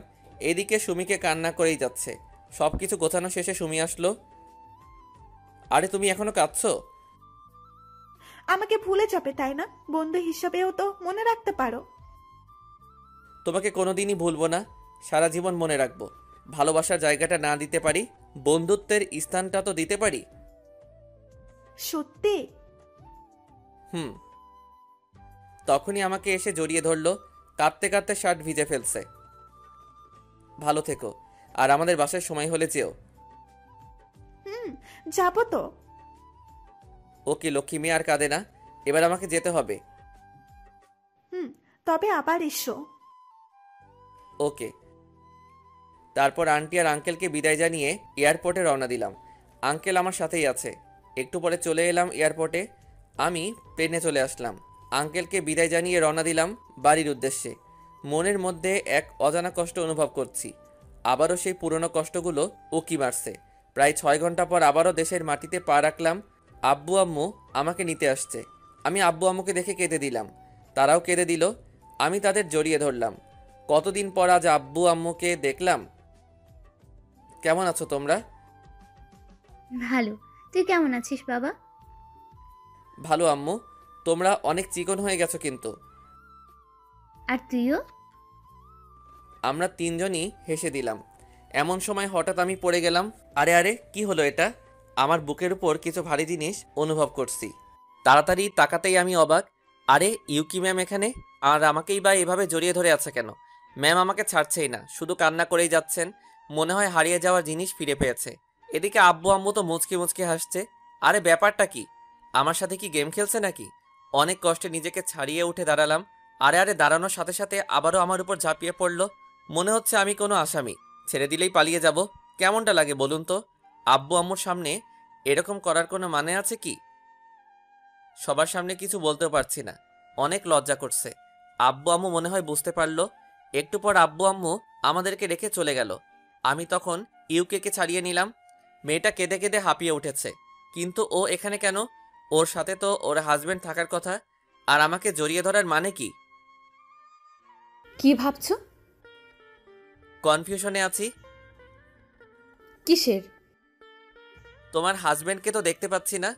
এদিকে সুমিকে কান্না করেই যাচ্ছে। সব কিছু গোছানো শেষে সুমি আসলো। আরে তুমি এখনো কাঁদছো?
আমাকে ভুলে যাবে তাই না? বন্ধু হিসাবেও তো মনে রাখতে পারো।
তোমাকে কোনোদিনই ভুলবো না, সারা জীবন মনে রাখবো। ভালোবাসার জায়গাটা না দিতে পারি, বন্ধুত্বের স্থানটা তো দিতে পারি।
সত্যি?
তখনই আমাকে এসে জড়িয়ে ধরলো। কাঁদতে কাঁদতে শার্ট ভিজে ফেলছে। ভালো থেকো, আর আমাদের বাসার সময় হলে যেও।
যাবো তো।
ওকে লক্ষ্মী মেয়ে, আর কাঁদে না। এবার আমাকে যেতে হবে।
তবে আবার এসো।
ওকে। তারপর আন্টি আর আঙ্কেলকে বিদায় জানিয়ে এয়ারপোর্টে রওনা দিলাম। আঙ্কেল আমার সাথেই আছে। একটু পরে চলে এলাম এয়ারপোর্টে। আমি প্লেনে চলে আসলাম। আঙ্কেলকে বিদায় জানিয়ে রওনা দিলাম বাড়ির উদ্দেশ্যে। মনের মধ্যে এক অজানা কষ্ট অনুভব করছি। আবারও সেই পুরনো কষ্টগুলো উকি মারছে। প্রায় 6 ঘন্টা পর আবারও দেশের মাটিতে পা রাখলাম। আব্বু আম্মু আমাকে নিতে আসছে। আমি আব্বু আম্মুকে দেখে কেঁদে দিলাম। তারাও কেঁদে দিল। আমি তাদের জড়িয়ে ধরলাম। কতদিন পর আজ আব্বু আম্মুকে দেখলাম। কেমন আছো তোমরা?
ভালো। তুই কেমন আছিস বাবা?
ভালো আম্মু। তোমরা অনেক চিকন হয়ে গেছো কিন্তু।
আর তুইও।
আমরা তিনজনই হেসে দিলাম। এমন সময় হঠাৎ আমি পড়ে গেলাম। আরে আরে, কি হলো এটা? আমার বুকের উপর কিছু ভারী জিনিস অনুভব করছি। তাড়াতাড়ি তাকাতেই আমি অবাক। আরে ইউকি ম্যাম এখানে, আর আমাকেই বা এভাবে জড়িয়ে ধরে আছে কেন? ম্যাম আমাকে ছাড়ছেই না, শুধু কান্না করেই যাচ্ছেন। মনে হয় হারিয়ে যাওয়ার জিনিস ফিরে পেয়েছে। এদিকে আব্বু আম্মু তো মুচকি মুচকি হাসছে। আরে ব্যাপারটা কি? আমার সাথে কি গেম খেলছে নাকি? অনেক কষ্টে নিজেকে ছাড়িয়ে উঠে দাঁড়ালাম। আরে আরে, দাঁড়ানোর সাথে সাথে আবারও আমার উপর ঝাঁপিয়ে পড়লো। মনে হচ্ছে আমি কোনো আসামি, ছেড়ে দিলেই পালিয়ে যাব। কেমনটা লাগে বলুন তো? আব্বু আম্মুর সামনে এরকম করার কোনো মানে আছে কি? সবার সামনে কিছু বলতেও পারছি না, অনেক লজ্জা করছে। আব্বু আম্মু মনে হয় বুঝতে পারলো। একটু পর আব্বু আম্মু আমাদেরকে রেখে চলে গেল। আমি তখন ইউকেকে ছাড়িয়ে নিলাম। মেয়েটা কেঁদে কেঁদে হাঁপিয়ে উঠেছে। কিন্তু ও এখানে কেন? ওর সাথে তো ওর হাজবেন্ড থাকার কথা। আর আমাকে জড়িয়ে ধরার মানে কি?
কি ভাবছো?
কনফিউশনে আছি।
কিসের?
তোমার হাজবেন্ডকে তো দেখতে পাচ্ছি না।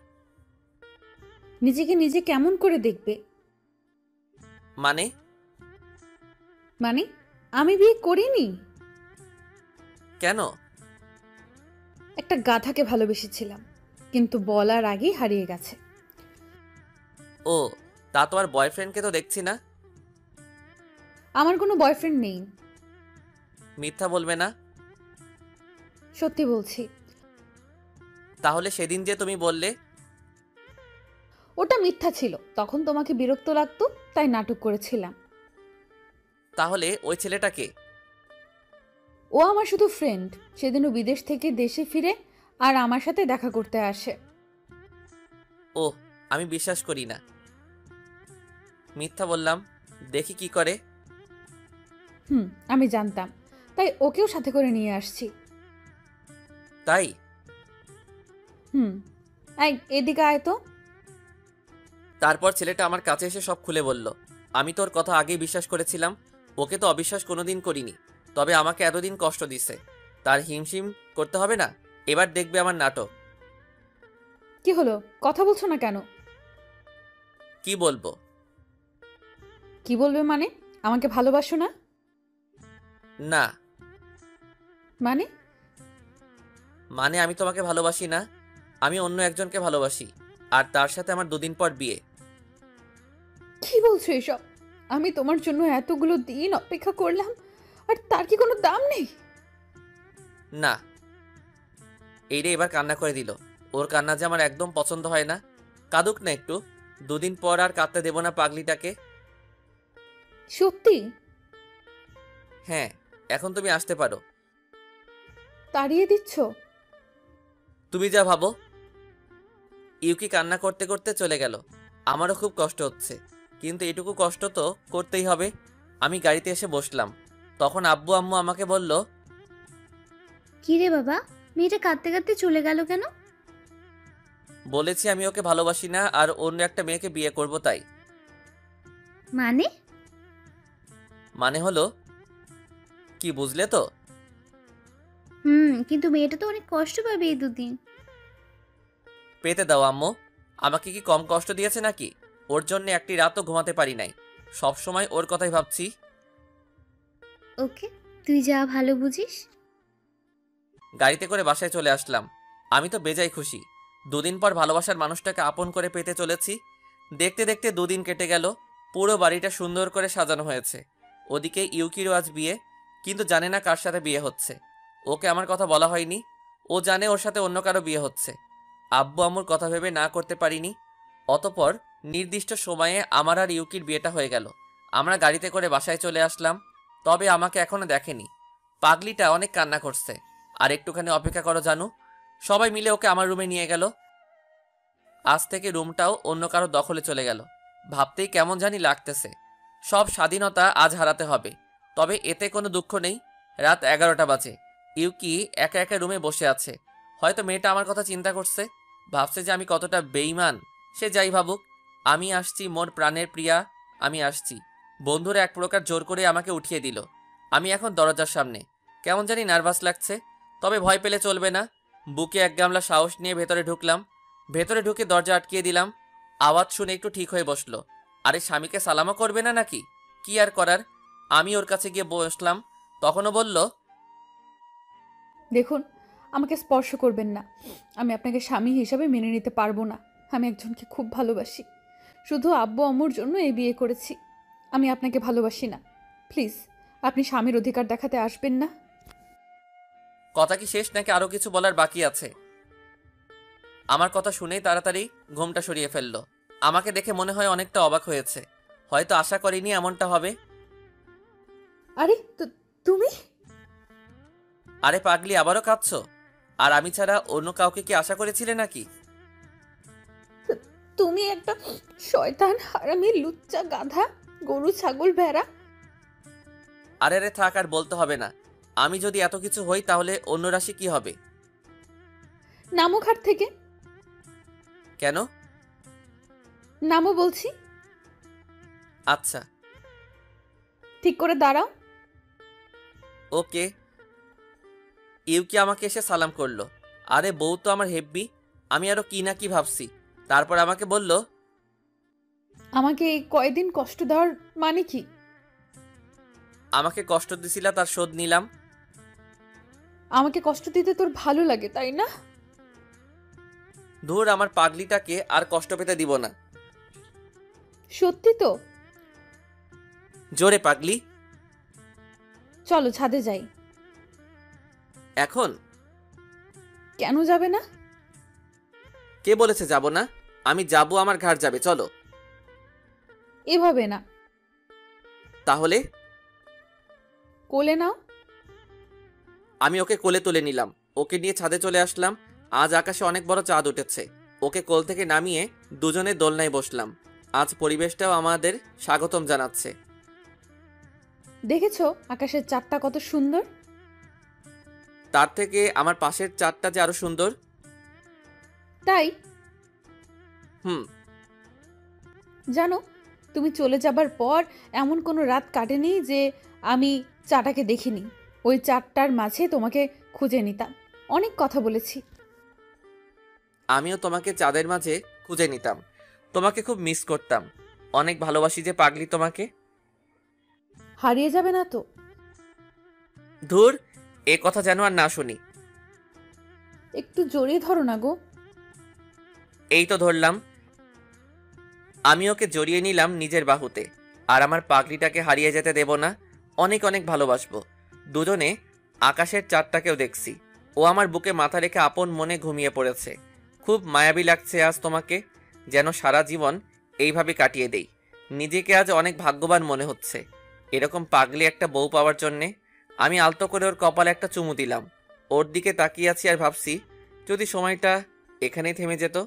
নিজেকে নিজে কেমন করে দেখবে?
মানে?
মানে আমি বিয়ে করিনি।
কেন?
একটা গাধাকে ভালোবেসেছিলাম, কিন্তু বলার আগেই হারিয়ে গেছে।
ও, তা তো আর বয়ফ্রেন্ডকে তো দেখছি না।
আমার কোনো বয়ফ্রেন্ড নেই।
মিথ্যা বলবে না।
সত্যি বলছি।
তাহলে সেদিন যে তুমি বললে।
ওটা মিথ্যা ছিল, তখন তোমাকে বিরক্ত লাগতো তাই নাটক করেছিলাম।
তাহলে ওই ছেলেটাকে?
ও আমার শুধু ফ্রেন্ড। সেদিনও বিদেশ থেকে দেশে ফিরে আর আমার সাথে দেখা করতে আসে।
ও, আমি বিশ্বাস করি না। মিথ্যা বললাম, দেখি কি করে।
আমি জানতাম, তাই ওকেও সাথে করে নিয়ে আসছি।
তাই?
এই এদিকে আয় তো।
তারপর ছেলেটা আমার কাছে এসে সব খুলে বলল। আমি তোর কথা আগেই বিশ্বাস করেছিলাম। ওকে তো অবিশ্বাস কোনোদিন করিনি। তবে আমাকে এতদিন কষ্ট দিছে, তার হিমশিম করতে হবে না। এবার দেখবে আমার নাটক।
কি হলো, কথা বলছো না কেন?
কি বলবো?
কি বলবে মানে? আমাকে ভালোবাসো না?
না।
মানে?
মানে আমি তোমাকে ভালোবাসি না, আমি অন্য একজনকে ভালোবাসি। আর তার সাথে আমার 2 দিন পর বিয়ে।
কি বলছো এসব? আমি তোমার জন্য এতগুলো দিন অপেক্ষা করলাম, আর তার কি কোনো দাম নেই?
না। এই রে, এবার কান্না করে দিল। ওর কান্না যে আমার একদম পছন্দ হয় না। কাঁদুক না একটু। 2 দিন পর আর কাঁদতে দেব না পাগলিটাকে।
সত্যি?
হ্যাঁ, এখন তুমি আসতে পারো।
তাড়িয়ে দিচ্ছ?
তুমি যা ভাবো। ইউকি কান্না করতে করতে চলে গেল। আমারও খুব কষ্ট হচ্ছে, কিন্তু এটুকু কষ্ট তো করতেই হবে। আমি গাড়িতে এসে বসলাম। তখন আব্বু আম্মু আমাকে বলল,
কি রে বাবা, মেয়েটা কাঁদতে কাঁদতে চলে গেল কেন?
বলেছি আমি ওকে ভালোবাসি না আর অন্য একটা মেয়েকে বিয়ে করব তাই।
মানে?
মানে হলো কি, বুঝলে তো?
কিন্তু মেয়েটা তো অনেক কষ্ট পাবে এই 2 দিন।
পেতে দাও আম্মু। আমাকে কি কম কষ্ট দিয়েছে নাকি? ওর জন্য একটি রাতও ঘুমাতে পারি নাই। সব সময় ওর কথাই ভাবছি।
ওকে, তুই যা ভালো বুঝিস।
গাড়িতে করে বাসায় চলে আসলাম। আমি তো বেজায় খুশি। 2 দিন পর ভালোবাসার মানুষটাকে আপন করে পেতে চলেছি। দেখতে দেখতে 2 দিন কেটে গেল। পুরো বাড়িটা সুন্দর করে সাজানো হয়েছে। ওদিকে ইউকিরও আজ বিয়ে, কিন্তু জানে না কার সাথে বিয়ে হচ্ছে। ওকে আমার কথা বলা হয়নি। ও জানে ওর সাথে অন্য কারো বিয়ে হচ্ছে। আব্বু আম্মুর কথা ভেবে না করতে পারিনি। অতপর নির্দিষ্ট সময়ে আমার আর ইউকির বিয়েটা হয়ে গেল। আমরা গাড়িতে করে বাসায় চলে আসলাম। তবে আমাকে এখনো দেখেনি। পাগলিটা অনেক কান্না করছে। আর একটুখানি অপেক্ষা করো জানু। সবাই মিলে ওকে আমার রুমে নিয়ে গেল। আজ থেকে রুমটাও অন্য কারো দখলে চলে গেল। ভাবতেই কেমন জানি লাগতেছে। সব স্বাধীনতা আজ হারাতে হবে। তবে এতে কোনো দুঃখ নেই। রাত 11টা বাজে। ইউকি একা একা রুমে বসে আছে। হয়তো মেয়েটা আমার কথা চিন্তা করছে, ভাবছে যে আমি কতটা বেইমান। সে যাই ভাবুক, আমি আসছি মোর প্রাণের প্রিয়া, আমি আসছি। বন্ধুরা এক প্রকার জোর করে আমাকে উঠিয়ে দিল। আমি এখন দরজার সামনে। কেমন জানি নার্ভাস লাগছে, তবে ভয় পেলে চলবে না। বুকে এক গামলা সাহস নিয়ে ভেতরে ঢুকলাম। ভেতরে ঢুকে দরজা আটকিয়ে দিলাম। আওয়াজ শুনে একটু ঠিক হয়ে বসলো। আরে স্বামীকে সালামও করবে না নাকি? কি আর করার, আমি ওর কাছে গিয়ে বসলাম। তখনও বলল,
দেখুন, আমাকে স্পর্শ করবেন না। আমি আপনাকে স্বামী হিসাবে মেনে নিতে পারবো না। আমি একজনকে খুব ভালোবাসি। শুধু আব্বু আম্মুর জন্য এই বিয়ে করেছি। আমি আপনাকে ভালোবাসি না। প্লিজ, আপনি স্বামীর অধিকার দেখাতে আসবেন না।
কথা কি শেষ নাকি আরো কিছু বলার বাকি আছে? আমার কথা শুনেই তাড়াতাড়ি ঘুমটা সরিয়ে ফেলল। আমাকে দেখে মনে হয় অনেকটা অবাক হয়েছে। হয়তো আশা করিনি এমনটা হবে।
আরে তুমি?
আরে পাগলি, আবারও কাঁদছো? আর আমি ছাড়া অন্য কাউকে কি আশা করেছিলে নাকি?
তুমি একটা শয়তান, হারামি, লুচ্চা, গাধা, গরু, ছাগল, ভেড়া।
আরে আরে থাক, আর বলতে হবে না। আমি যদি এত কিছু হই তাহলে অন্য রাশি কি হবে?
নামো ঘাট থেকে।
কেন?
নামো বলছি।
আচ্ছা,
ঠিক করে দাঁড়াও।
ওকে। ইউকি আমাকে এসে সালাম করলো। আরে বউ তো আমার হেব্বি। আমি আরো কি না কি ভাবছি। তারপর আমাকে বলল,
আমাকে এই কয়দিন কষ্ট দেওয়ার মানে কি?
আমাকে কষ্ট দিছিলা, তার শোধ নিলাম।
আমাকে কষ্ট দিতে তোর ভালো লাগে, তাই না?
ধুর, আমার পাগলিটাকে আর কষ্ট পেতে দিব না।
সত্যি তো?
জোরে পাগলি।
চলো ছাদে যাই।
এখন?
কেন যাবে না?
কে বলেছে যাব না? আমি যাব, আমার ঘাট যাবে, চলো।
এভাবে না।
তাহলে?
কোলে নাও।
আমি ওকে কোলে তুলে নিলাম। ওকে নিয়ে ছাদে চলে আসলাম। আজ আকাশে অনেক বড় চাঁদ উঠেছে। ওকে কোল থেকে নামিয়ে দুজনে দোলনায় বসলাম। আজ পরিবেশটাও আমাদের স্বাগতম জানাচ্ছে।
দেখেছো আকাশের চাঁদটা কত সুন্দর?
তার থেকে আমার পাশের চাঁদটা যে আরো সুন্দর।
তাই?
হুম।
জানো, তুমি চলে যাবার পর এমন কোনো রাত কাটেনি যে আমি চাঁদটাকে দেখিনি। ওই চাঁদটার মাঝে তোমাকে খুঁজে নিতাম। অনেক কথা বলেছি।
আমিও তোমাকে চাঁদের মাঝে খুঁজে নিতাম। তোমাকে খুব মিস করতাম। অনেক ভালোবাসি যে পাগলি তোমাকে।
হারিয়ে যাবে না তো?
ধুর, এ কথা যেন আর না শুনি।
একটু জড়িয়ে ধরো না গো।
এই তো ধরলাম। আমি ওকে জড়িয়ে নিলাম নিজের বাহুতে। আর আমার পাগলিটাকে হারিয়ে যেতে দেব না। অনেক অনেক ভালোবাসবো। দুজনে আকাশের চাঁদটাকেও দেখছি। ও আমার বুকে মাথা রেখে আপন মনে ঘুমিয়ে পড়েছে। খুব মায়াবী লাগছে আজ তোমাকে। যেন সারা জীবন এইভাবে কাটিয়ে দেই। নিজেকে আজ অনেক ভাগ্যবান মনে হচ্ছে এরকম পাগলি একটা বউ পাওয়ার জন্যে। আমি আলতো করে ওর কপালে একটা চুমু দিলাম। ওর দিকে তাকিয়ে আছি আর ভাবছি, যদি সময়টা এখানেই থেমে যেত।